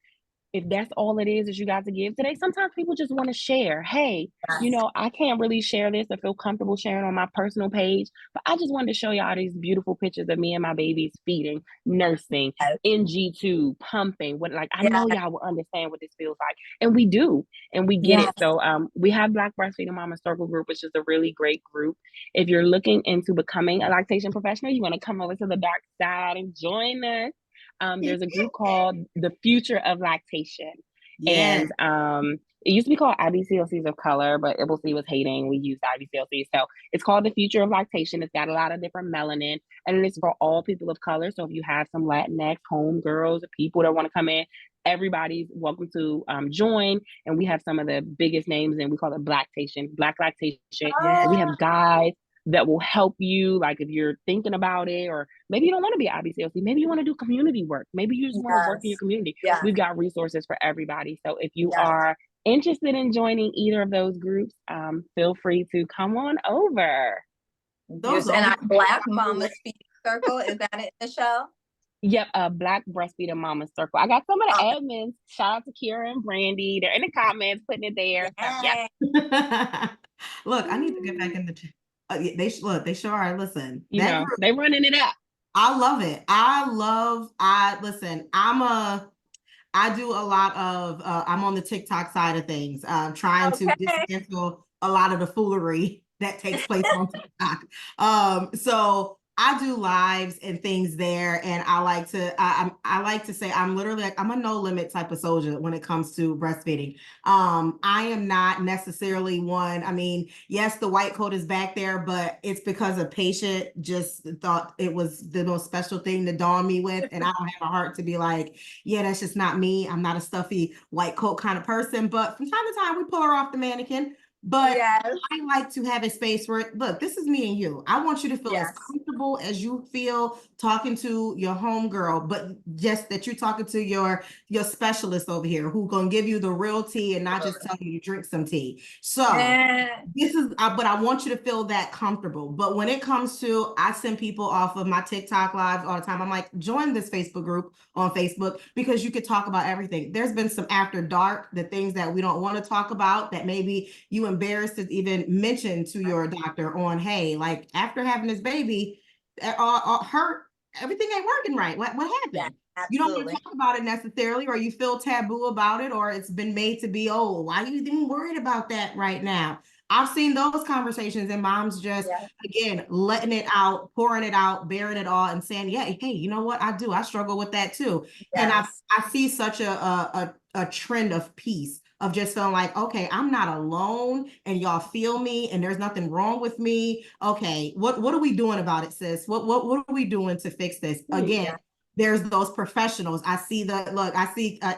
If that's all it is you got to give today, sometimes people just want to share. Hey, I can't really share this or feel comfortable sharing on my personal page, but I just wanted to show y'all these beautiful pictures of me and my babies feeding, nursing, NG2, pumping. I know y'all will understand what this feels like. And we do, and we get it. So we have Black Breastfeeding Mama Circle Group, which is a really great group. If you're looking into becoming a lactation professional, you want to come over to the dark side and join us. There's a group called The Future of Lactation. And it used to be called IBCLCs of Color, but IBCLC was hating. We used IBCLC. So it's called The Future of Lactation. It's got a lot of different melanin, and it's for all people of color. So if you have some Latinx homegirls or people that want to come in, everybody's welcome to join. And we have some of the biggest names, and we call it Black Lactation. And we have guides that will help you, like if you're thinking about it, or maybe you don't want to be an IBCLC, maybe you want to do community work, maybe you just want to work in your community. We've got resources for everybody. So if you are interested in joining either of those groups, feel free to come on over. And our Black Mama Feeding Circle, is that it, Michelle? Yep, Black Breastfeeding Mama Circle. I got some of the admins. Shout out to Kira and Brandy. They're in the comments putting it there. Look, I need to get back in the chat. They sure are. Listen, they running it up. I love it. I do a lot of, I'm on the TikTok side of things, trying to dismantle a lot of the foolery that takes place on TikTok. So I do lives and things there, and I like to say I'm literally like, I'm a no limit type of soldier when it comes to breastfeeding. I am not necessarily one. I mean, yes, the white coat is back there, but it's because a patient just thought it was the most special thing to dawn me with, and I don't have a heart to be like, yeah, that's just not me. I'm not a stuffy white coat kind of person, but from time to time we pull her off the mannequin. But I like to have a space where, look, this is me and you. I want you to feel as comfortable as you feel talking to your homegirl, but just that you're talking to your specialist over here who's gonna give you the real tea and not just tell you to drink some tea. So this is, but I want you to feel that comfortable. But when it comes to, I send people off of my TikTok lives all the time. I'm like, join this Facebook group on Facebook, because you could talk about everything. There's been some after dark, the things that we don't want to talk about that maybe you embarrassed to even mention to your doctor on, hey, like after having this baby, everything ain't working right. What happened? You don't want to talk about it necessarily, or you feel taboo about it, or it's been made to be, oh, why are you even worried about that right now? I've seen those conversations, and moms just, again, letting it out, pouring it out, bearing it all, and saying, yeah, hey, you know what? I struggle with that too. And I see such a trend of peace, of just feeling like, okay, I'm not alone, and y'all feel me, and there's nothing wrong with me. Okay, what are we doing about it, sis? What are we doing to fix this? Again, there's those professionals. I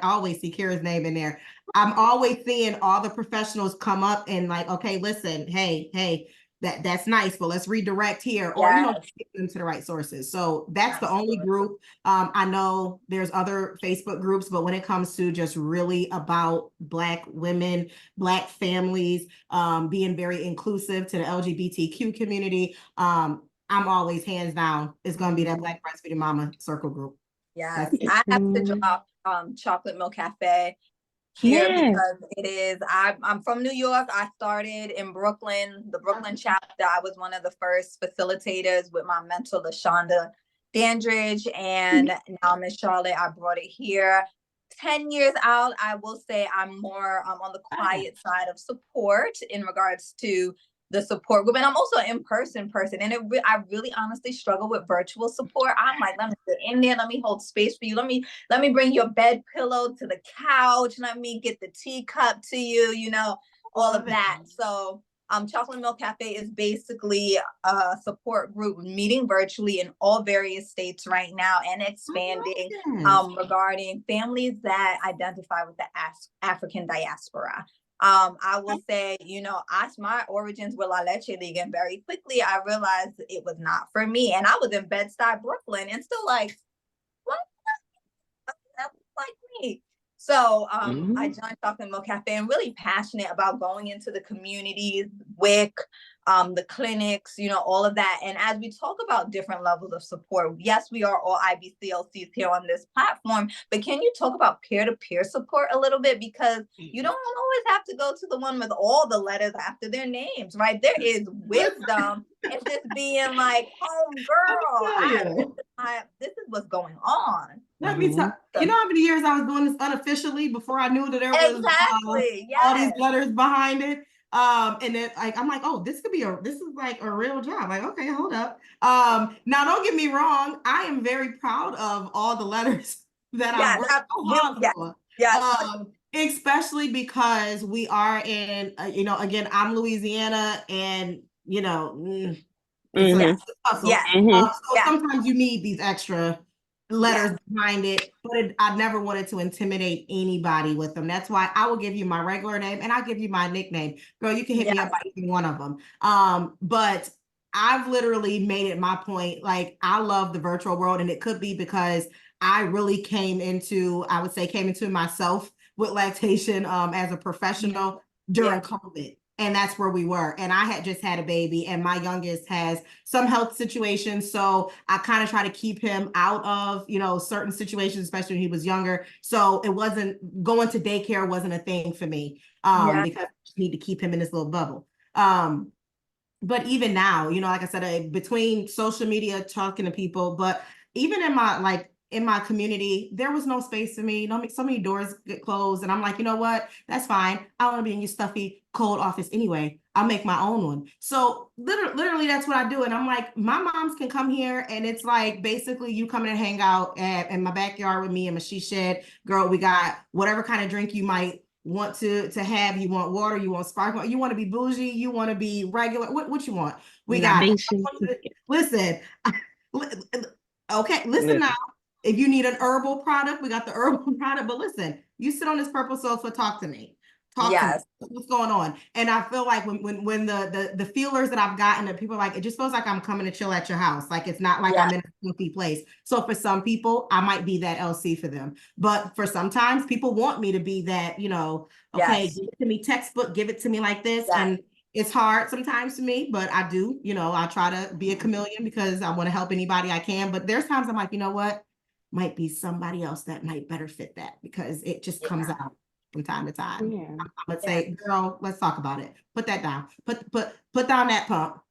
always see Kira's name in there. I'm always seeing all the professionals come up and like, okay, listen, hey, that's nice, but let's redirect here, or get them to the right sources. So that's the only group. I know there's other Facebook groups, but when it comes to just really about Black women, Black families, being very inclusive to the LGBTQ community, I'm always hands down, it's going to be that Black Breastfeeding Mama circle group. Yes, That's I have to Mm. drop Chocolate Milk Cafe here Yes. because it is. I'm from New York. I started in Brooklyn, the Brooklyn chapter. I was one of the first facilitators with my mentor, LaShonda Dandridge, and now I'm in Charlotte. I brought it here. 10 years out, I will say I'm more on the quiet side of support in regards to the support group. And I'm also an in-person person. And I really honestly struggle with virtual support. I'm like, let me get in there, let me hold space for you. Let me bring your bed pillow to the couch. Let me get the teacup to you, all of that. So Chocolate Milk Cafe is basically a support group meeting virtually in all various states right now and expanding regarding families that identify with the African diaspora. I will say, my origins were La Leche League, and very quickly I realized it was not for me. And I was in Bed-Stuy, Brooklyn, and still like, what? That's like me. So I joined Chocolate Milk Cafe and really passionate about going into the communities, WIC, the clinics, all of that. And as we talk about different levels of support, yes, we are all IBCLCs here on this platform, but can you talk about peer-to-peer support a little bit? Because you don't always have to go to the one with all the letters after their names, right? There is wisdom in just being like, home girl, this is what's going on. Let me tell you know how many years I was doing this unofficially before I knew that there was all these letters behind it. And then I'm like, oh, this is like a real job. Like, okay, hold up. Now don't get me wrong, I am very proud of all the letters that I've worked so hard for. Especially because we are in, again, I'm Louisiana, and it's a hustle. So sometimes you need these extra letters behind it, but I never wanted to intimidate anybody with them. That's why I will give you my regular name and I'll give you my nickname. Girl, you can hit me up by either one of them. But I've literally made it my point. Like, I love the virtual world, and it could be because I really came into myself with lactation as a professional during COVID. And that's where we were. And I had just had a baby, and my youngest has some health situations. So I kind of try to keep him out of, certain situations, especially when he was younger. So it wasn't going to daycare wasn't a thing for me because I just need to keep him in this little bubble. But even now, like I said, between social media, talking to people, but even in my community, there was no space for me. So many doors get closed, and I'm like, you know what? That's fine. I don't want to be in your stuffy, cold office anyway. I'll make my own one. So literally, that's what I do. And I'm like, my moms can come here, and it's like basically you come in and hang out in my backyard with me in my she shed. Girl, we got whatever kind of drink you might want to have. You want water, you want sparkling, you want to be bougie, you want to be regular, what you want. We got listen. Okay, listen now. If you need an herbal product, we got the herbal product. But listen, you sit on this purple sofa, talk to me. Talk to me. What's going on? And I feel like when the feelers that I've gotten, that people are like, it just feels like I'm coming to chill at your house. Like, it's not like I'm in a goofy place. So for some people, I might be that LC for them. But for sometimes people want me to be that, okay, give it to me textbook, give it to me like this. And it's hard sometimes for me, but I do, I try to be a chameleon because I want to help anybody I can. But there's times I'm like, you know what? Might be somebody else that might better fit that, because it just comes out from time to time. I'm gonna say, girl, let's talk about it. Put that down. Put down that pump.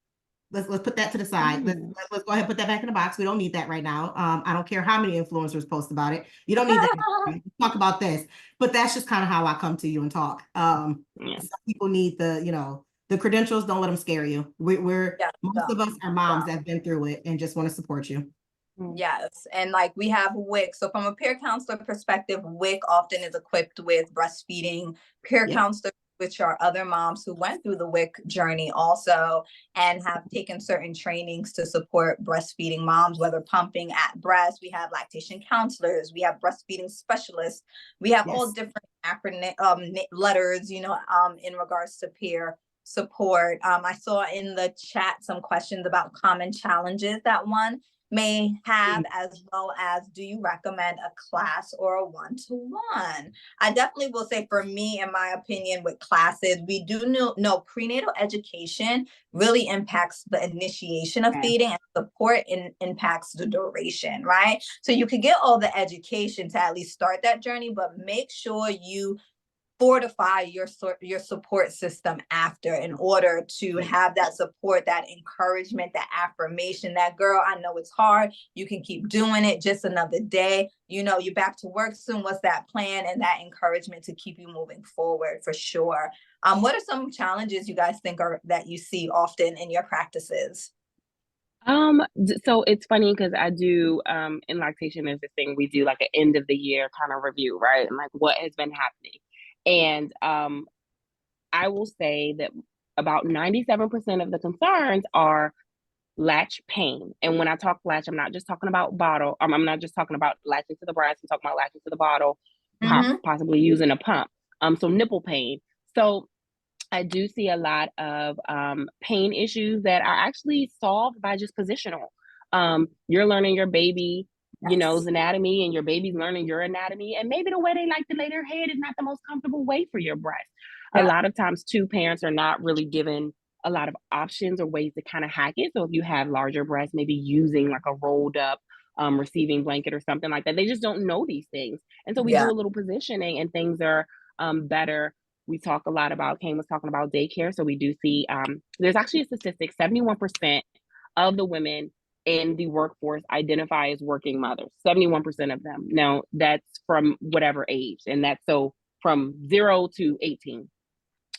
Let's put that to the side. Let's go ahead and put that back in the box. We don't need that right now. I don't care how many influencers post about it. You don't need that. Talk about this. But that's just kind of how I come to you and talk. Some people need the credentials. Don't let them scare you. Most of us are moms that have been through it and just want to support you. Yes. And like, we have WIC. So from a peer counselor perspective, WIC often is equipped with breastfeeding peer counselors, which are other moms who went through the WIC journey also and have taken certain trainings to support breastfeeding moms, whether pumping at breast. We have lactation counselors, we have breastfeeding specialists, we have all different acronym letters, in regards to peer support. I saw in the chat some questions about common challenges that one may have, as well as do you recommend a class or a one-to-one? I definitely will say, for me, in my opinion, with classes, we do know prenatal education really impacts the initiation of feeding, and support impacts the duration, right? So you could get all the education to at least start that journey, but make sure you fortify your support system after, in order to have that support, that encouragement, that affirmation, that, girl, I know it's hard, you can keep doing it, just another day, you know, you're back to work soon, what's that plan, and that encouragement to keep you moving forward, for sure. What are some challenges you guys think are that you see often in your practices? So it's funny because I do in lactation, there's this thing we do, like an end of the year kind of review, right? And like what has been happening. And I will say that about 97% of the concerns are latch pain. And when I talk latch, I'm not just talking about bottle. I'm not just talking about latching to the breast. I'm talking about latching to the bottle, possibly using a pump. So nipple pain. So I do see a lot of pain issues that are actually solved by just positional. You're learning your baby, you know's anatomy, and your baby's learning your anatomy. And maybe the way they like to lay their head is not the most comfortable way for your breast. A lot of times, too, parents are not really given a lot of options or ways to kind of hack it. So if you have larger breasts, maybe using like a rolled up receiving blanket or something like that. They just don't know these things. And so we do a little positioning, and things are better. We talk a lot about, Kane was talking about daycare. So we do see, there's actually a statistic, 71% of the women in the workforce identify as working mothers, 71% of them. Now, that's from whatever age, and that's so from 0 to 18.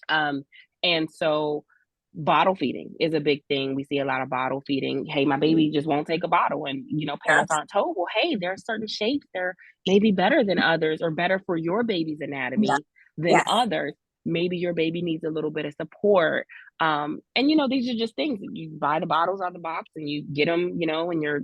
And so bottle feeding is a big thing. We see a lot of bottle feeding. Hey, my baby just won't take a bottle. And, you know, parents aren't told, well, hey, there are certain shapes that are maybe better than others, or better for your baby's anatomy than others. Maybe your baby needs a little bit of support. And, you know, these are just things. You buy the bottles out of the box and you get them, you know, in your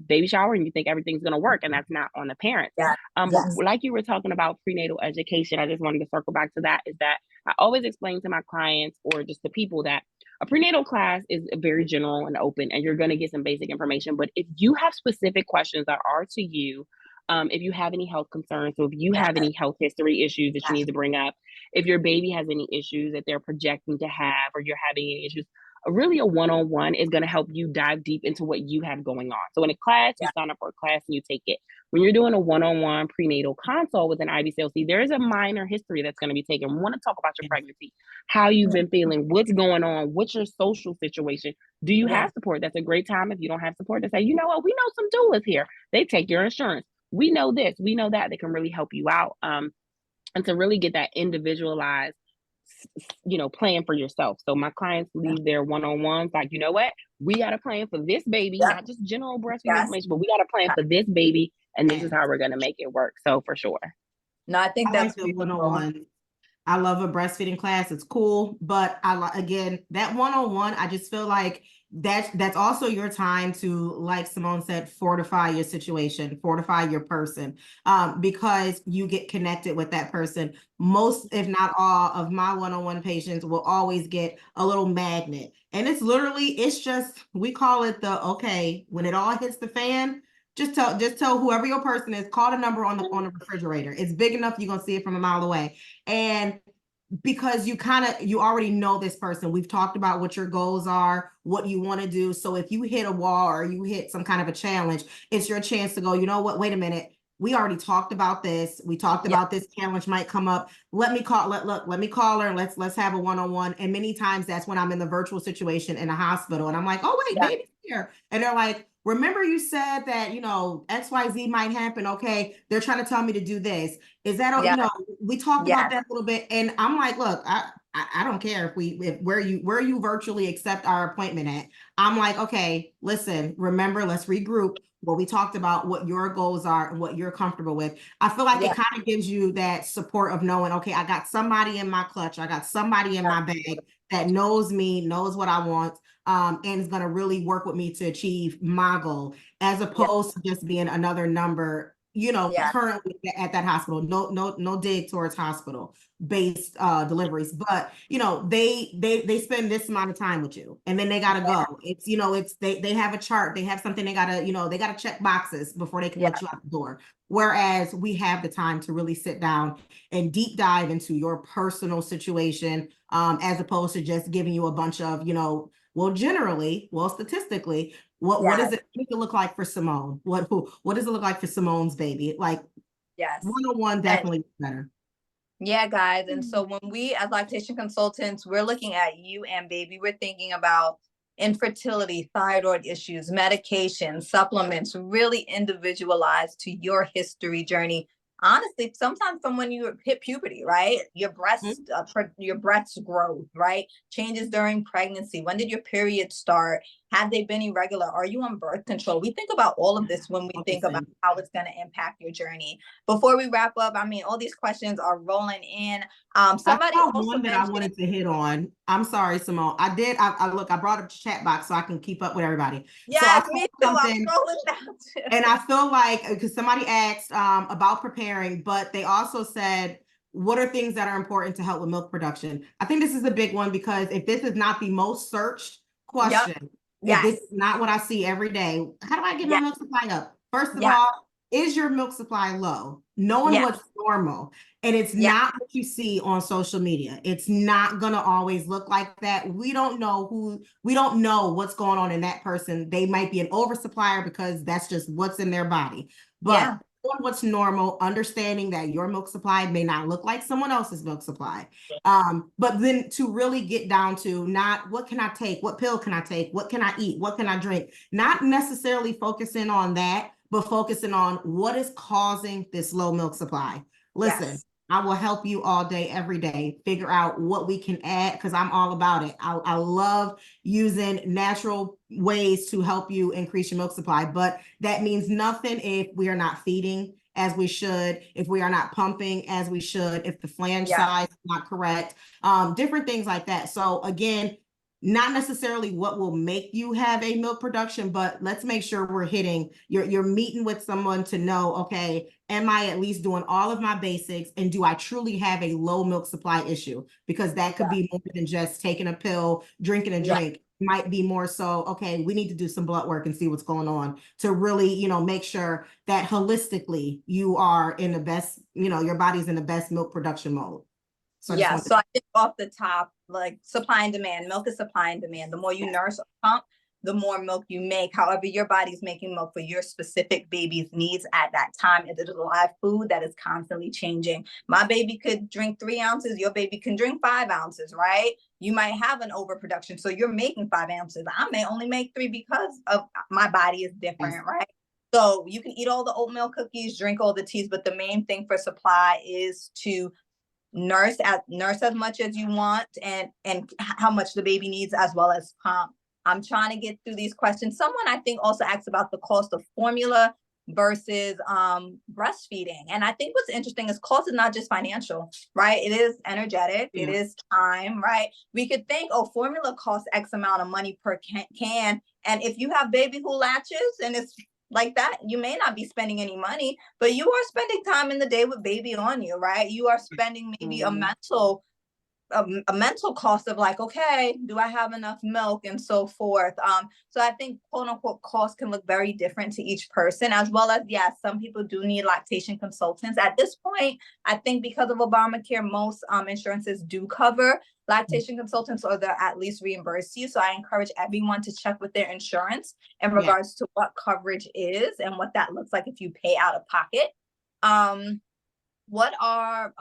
baby shower, and you think everything's going to work, and that's not on the parents. But like you were talking about prenatal education, I just wanted to circle back to that, is that I always explain to my clients, or just the people, that a prenatal class is very general and open, and you're going to get some basic information. But if you have specific questions that are to you, if you have any health concerns, so if you have any health history issues that you need to bring up, if your baby has any issues that they're projecting to have, or you're having any issues, really a one-on-one is going to help you dive deep into what you have going on. So in a class, you sign up for a class and you take it. When you're doing a one-on-one prenatal consult with an IBCLC, there is a minor history that's going to be taken. We want to talk about your pregnancy, how you've been feeling, what's going on, what's your social situation. Do you have support? That's a great time, if you don't have support, to say, you know what, we know some doulas here. They take your insurance. We know this, we know that. They can really help you out. And to really get that individualized, you know, plan for yourself. So my clients leave their one-on-ones like, you know what, we got a plan for this baby, not just general breastfeeding information, but we got a plan for this baby, and this is how we're going to make it work. So for sure. No, I think that's like the one-on-one. I love a breastfeeding class. It's cool. But again, that one-on-one, I just feel like that's also your time to, like Simone said, fortify your situation, fortify your person, because you get connected with that person. Most, if not all, of my one-on-one patients will always get a little magnet. And it's literally, it's just, we call it the, okay, when it all hits the fan, just tell whoever your person is, call the number on the refrigerator. It's big enough, you're gonna see it from a mile away. And because you already know this person. We've talked about what your goals are, what you want to do. So if you hit a wall or you hit some kind of a challenge, it's your chance to go, you know what, wait a minute. We already talked about this. We talked about this challenge might come up. Let me call her and let's have a one-on-one. And many times that's when I'm in the virtual situation in a hospital and I'm like, oh wait, baby's here. And they're like, remember you said that, you know, XYZ might happen. Okay. They're trying to tell me to do this. Is that, you know, we talked about that a little bit. And I'm like, look, I don't care if where you virtually accept our appointment at. I'm like, okay, listen, remember, let's regroup. What we talked about, what your goals are and what you're comfortable with. I feel like it kind of gives you that support of knowing, okay, I got somebody in my clutch. I got somebody in my bag that knows me, knows what I want, and is going to really work with me to achieve my goal, as opposed to just being another number, Yeah. currently at that hospital. No dig towards hospital based deliveries, but they spend this amount of time with you and then they gotta Yeah. go. It's they have a chart, they have something they gotta, they gotta check boxes before they can Yeah. let you out the door. Whereas we have the time to really sit down and deep dive into your personal situation, as opposed to just giving you a bunch of, statistically, what Yeah. does it look like for Simone? What does it look like for Simone's baby? Like Yes. 101 And definitely better. yeah, guys. And so when we, as lactation consultants, we're looking at you and baby, we're thinking about infertility, thyroid issues, medication, supplements, really individualized to your history journey. Honestly, sometimes from when you hit puberty, right? Your breast growth, right? Changes during pregnancy. When did your period start? Have they been irregular? Are you on birth control? We think about all of this when we think about how it's going to impact your journey. Before we wrap up, I mean, all these questions are rolling in. I Somebody saw also one that I mentioned, wanted to hit on. I'm sorry, Simone. I did. I look. I brought up the chat box so I can keep up with everybody. So I yes, saw me too. I'm something, scrolling down too. and I feel like because somebody asked about preparing, but they also said, what are things that are important to help with milk production? I think this is a big one because if this is not the most searched Yep. question, if this Yes. is not what I see every day, how do I get my Yes. milk supply up? First of Yes. all, is your milk supply low? Knowing Yes. what's normal. And it's Yes. not what you see on social media. It's not going to always look like that. We don't know what's going on in that person. They might be an oversupplier because that's just what's in their body. Yeah. But what's normal, understanding that your milk supply may not look like someone else's milk supply. But then to really get down to not what can I take, what pill can I take, what can I eat, what can I drink, not necessarily focusing on that, but focusing on what is causing this low milk supply. Listen, Yes. I will help you all day, every day, figure out what we can add because I'm all about it. I love using natural ways to help you increase your milk supply, but that means nothing if we are not feeding as we should, if we are not pumping as we should, if the flange Yeah. size is not correct, different things like that. So again, not necessarily what will make you have a milk production, but let's make sure we're hitting, you're meeting with someone to know, okay, am I at least doing all of my basics and do I truly have a low milk supply issue? Because that could Yeah. be more than just taking a pill, drinking a Yeah. drink. Might be more so, okay, we need to do some blood work and see what's going on to really, make sure that holistically you are in the best, your body's in the best milk production mode. So I just Yeah. want So I think off the top, like supply and demand, milk is supply and demand. The more you nurse or pump, the more milk you make. However, your body's making milk for your specific baby's needs at that time. It is a live food that is constantly changing. My baby could drink 3 ounces, your baby can drink 5 ounces, right? You might have an overproduction. So you're making 5 ounces. I may only make 3 because of my body is yes, different, right? So you can eat all the oatmeal cookies, drink all the teas, but the main thing for supply is to nurse as much as you want and how much the baby needs as well as pump. I'm trying to get through these questions. Someone I think also asked about the cost of formula versus breastfeeding. And I think what's interesting is cost is not just financial, right? It is energetic, it yeah, is time, right? We could think, oh, formula costs X amount of money per can. And if you have baby who latches and it's like that, you may not be spending any money, but you are spending time in the day with baby on you, right? You are spending maybe a mental cost of like, okay, do I have enough milk and so forth. So I think quote unquote cost can look very different to each person, as well as yes, some people do need lactation consultants. At this point, I think because of Obamacare, most insurances do cover lactation consultants or they'll at least reimburse you. So I encourage everyone to check with their insurance in yeah, regards to what coverage is and what that looks like if you pay out of pocket. What are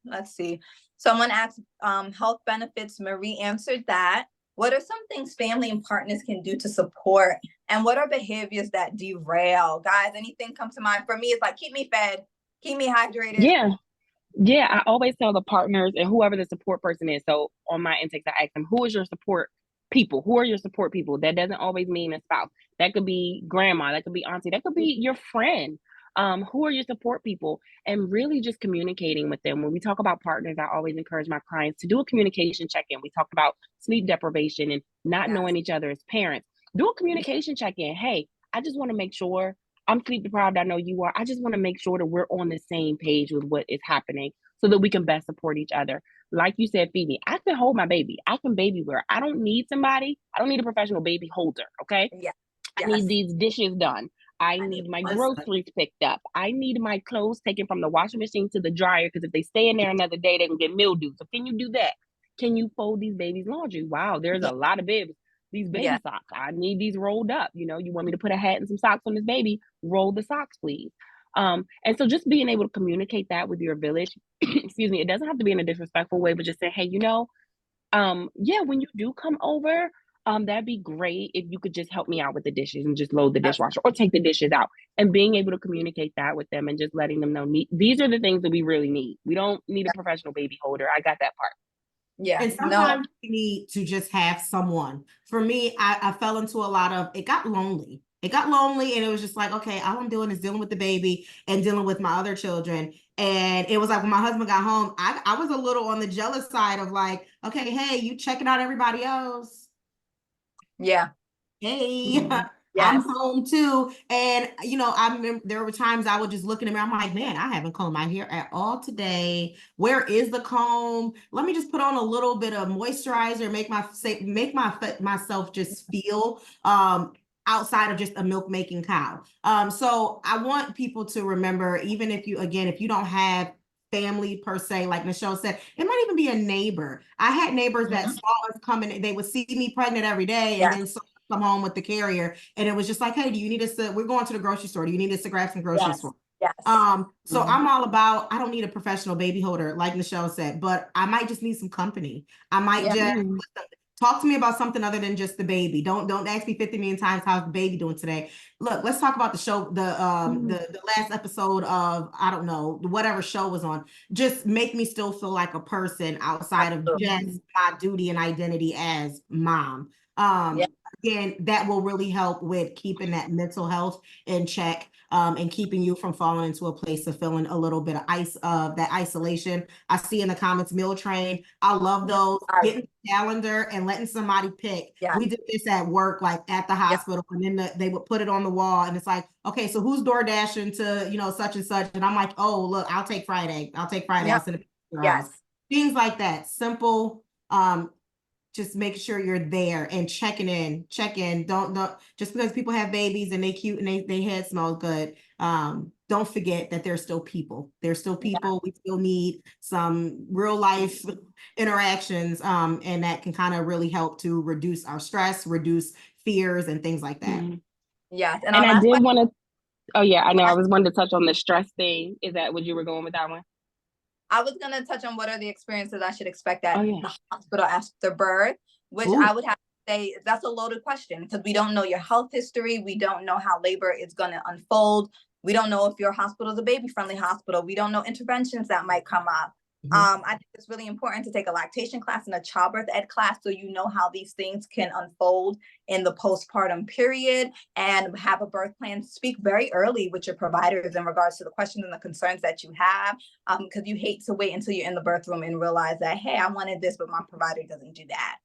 let's see, someone asked health benefits. Marie answered that. What are some things family and partners can do to support, and what are behaviors that derail? Guys, anything come to mind? For me, it's like keep me fed, keep me hydrated. Yeah. Yeah, I always tell the partners and whoever the support person is. So on my intakes, I ask them, who is your support people? Who are your support people? That doesn't always mean a spouse. That could be grandma, that could be auntie, that could be your friend. Who are your support people? And really just communicating with them. When we talk about partners, I always encourage my clients to do a communication check-in. We talked about sleep deprivation and not Yes. knowing each other as parents. Do a communication check-in. Hey, I just want to make sure I'm sleep deprived. I know you are. I just want to make sure that we're on the same page with what is happening so that we can best support each other. Like you said, Phoebe, I can hold my baby. I can baby wear. I don't need somebody. I don't need a professional baby holder. Okay. Yeah. I Yes. need these dishes done. I I need my listen. groceries picked up. I need my clothes taken from the washing machine to the dryer because if they stay in there another day, they can get mildew. So can you do that? Can you fold these babies' laundry? Wow, there's Yeah. a lot of bibs. These Yeah. baby socks. I need these rolled up. You want me to put a hat and some socks on this baby? Roll the socks, please. And so just being able to communicate that with your village, excuse me, it doesn't have to be in a disrespectful way, but just say, hey, yeah, when you do come over, that'd be great if you could just help me out with the dishes and just load the dishwasher or take the dishes out. And being able to communicate that with them and just letting them know these are the things that we really need. We don't need a professional baby holder. I got that part. Yeah. And No. sometimes you need to just have someone. For me, I fell into a lot of, it got lonely. It got lonely and it was just like, okay, all I'm doing is dealing with the baby and dealing with my other children. And it was like when my husband got home, I was a little on the jealous side of like, okay, hey, you checking out everybody else. Yeah. Hey, I'm Yes. home too. And I remember there were times I would just look in the mirror. I'm like, man, I haven't combed my hair at all today. Where is the comb? Let me just put on a little bit of moisturizer, myself just feel outside of just a milk making cow. So I want people to remember, even if you don't have family per se, like Michelle said, it might even be a neighbor. I had neighbors that saw us coming, they would see me pregnant every day and Yes. then come home with the carrier. And it was just like, hey, do you need us to, we're going to the grocery store. Do you need us to grab some groceries Yes. for? Yes. So I'm all about, I don't need a professional baby holder, like Michelle said, but I might just need some company. I might Yeah. just talk to me about something other than just the baby. Don't ask me 50 million times how's the baby doing today. Look, let's talk about the show, the last episode of, I don't know, whatever show was on. Just make me still feel like a person outside of just my duty and identity as mom. Yeah. Again, that will really help with keeping that mental health in check, and keeping you from falling into a place of feeling a little bit of that isolation. I see in the comments, meal train. I love those. Getting the calendar and letting somebody pick. Yeah. We did this at work, like at the hospital, and then they would put it on the wall, and it's like, okay, so who's door dashing to such and such, and I'm like, oh look, I'll take Friday. I'll send it to your Yes. house. Things like that, simple. Just make sure you're there and check in. Don't just because people have babies and they cute and they head smells good. Don't forget that they're still people. They're still people. We still need some real life interactions. And that can kind of really help to reduce our stress, reduce fears and things like that. Yes. And And our I last did question, want to, oh yeah, I know I was wanting to touch on the stress thing. Is that what you were going with that one? I was going to touch on what are the experiences I should expect Oh at yeah. the hospital after birth, which Ooh. I would have to say that's a loaded question because we don't know your health history. We don't know how labor is going to unfold. We don't know if your hospital is a baby-friendly hospital. We don't know interventions that might come up. I think it's really important to take a lactation class and a childbirth ed class so you know how these things can unfold in the postpartum period and have a birth plan. Speak very early with your providers in regards to the questions and the concerns that you have, because you hate to wait until you're in the birth room and realize that, hey, I wanted this, but my provider doesn't do that.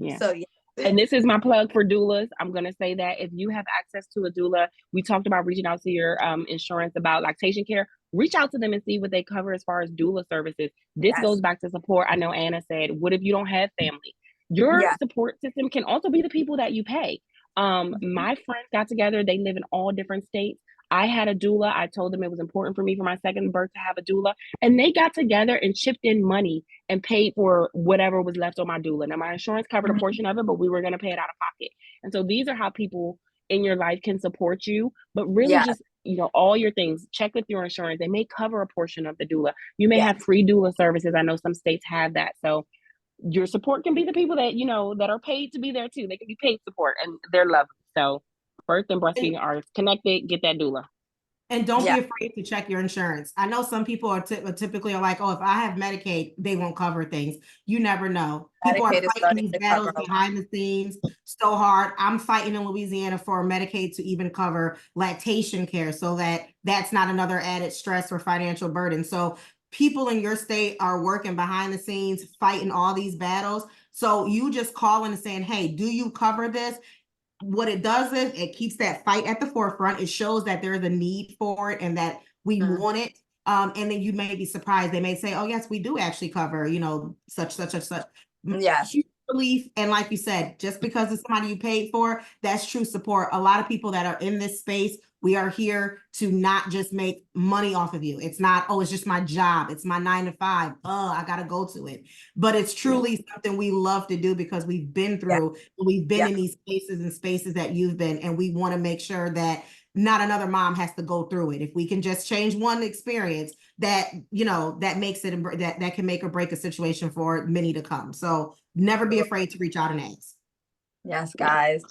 Yeah. So yeah. And this is my plug for doulas. I'm going to say that if you have access to a doula, we talked about reaching out to your insurance about lactation care. Reach out to them and see what they cover as far as doula services. This Yes. goes back to support. I know Anna said, what if you don't have family? Your support system can also be the people that you pay. My friends got together. They live in all different states. I had a doula. I told them it was important for me for my second birth to have a doula. And they got together and chipped in money and paid for whatever was left on my doula. Now, my insurance covered a portion of it, but we were going to pay it out of pocket. And so these are how people in your life can support you. But really just, all your things, check with your insurance. They may cover a portion of the doula. You may have free doula services. I know some states have that. So your support can be the people that, that are paid to be there too. They can be paid support and they're lovely. So birth and breastfeeding are connected. Get that doula. And don't be afraid to check your insurance. I know some people are typically are like, oh, if I have Medicaid, they won't cover things. You never know. People are fighting these battles behind the scenes so hard. I'm fighting in Louisiana for Medicaid to even cover lactation care so that that's not another added stress or financial burden. So people in your state are working behind the scenes, fighting all these battles. So you just calling and saying, hey, do you cover this? what it does is it keeps that fight at the forefront. It shows that there is a need for it and that we want it. And then you may be surprised. They may say, oh, yes, we do actually cover, you know, such. Yes. Huge relief. And like you said, just because it's somebody you paid for, that's true support. A lot of people that are in this space, we are here to not just make money off of you. It's not, oh, it's just my job. It's my 9 to 5. I got to go to it. But it's truly something we love to do because we've been through, we've been in these places and spaces that you've been, and we want to make sure that not another mom has to go through it. If we can just change one experience, that, you know, that makes it, that can make or break a situation for many to come. So never be afraid to reach out and ask. Yes, guys.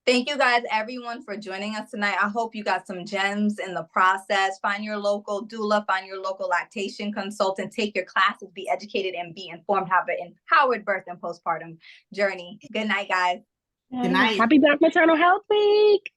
Thank you guys, everyone, for joining us tonight. I hope you got some gems in the process. Find your local doula, find your local lactation consultant, take your classes, be educated, and be informed. Have an empowered birth and postpartum journey. Good night, guys. Good night. Happy Black Maternal Health Week.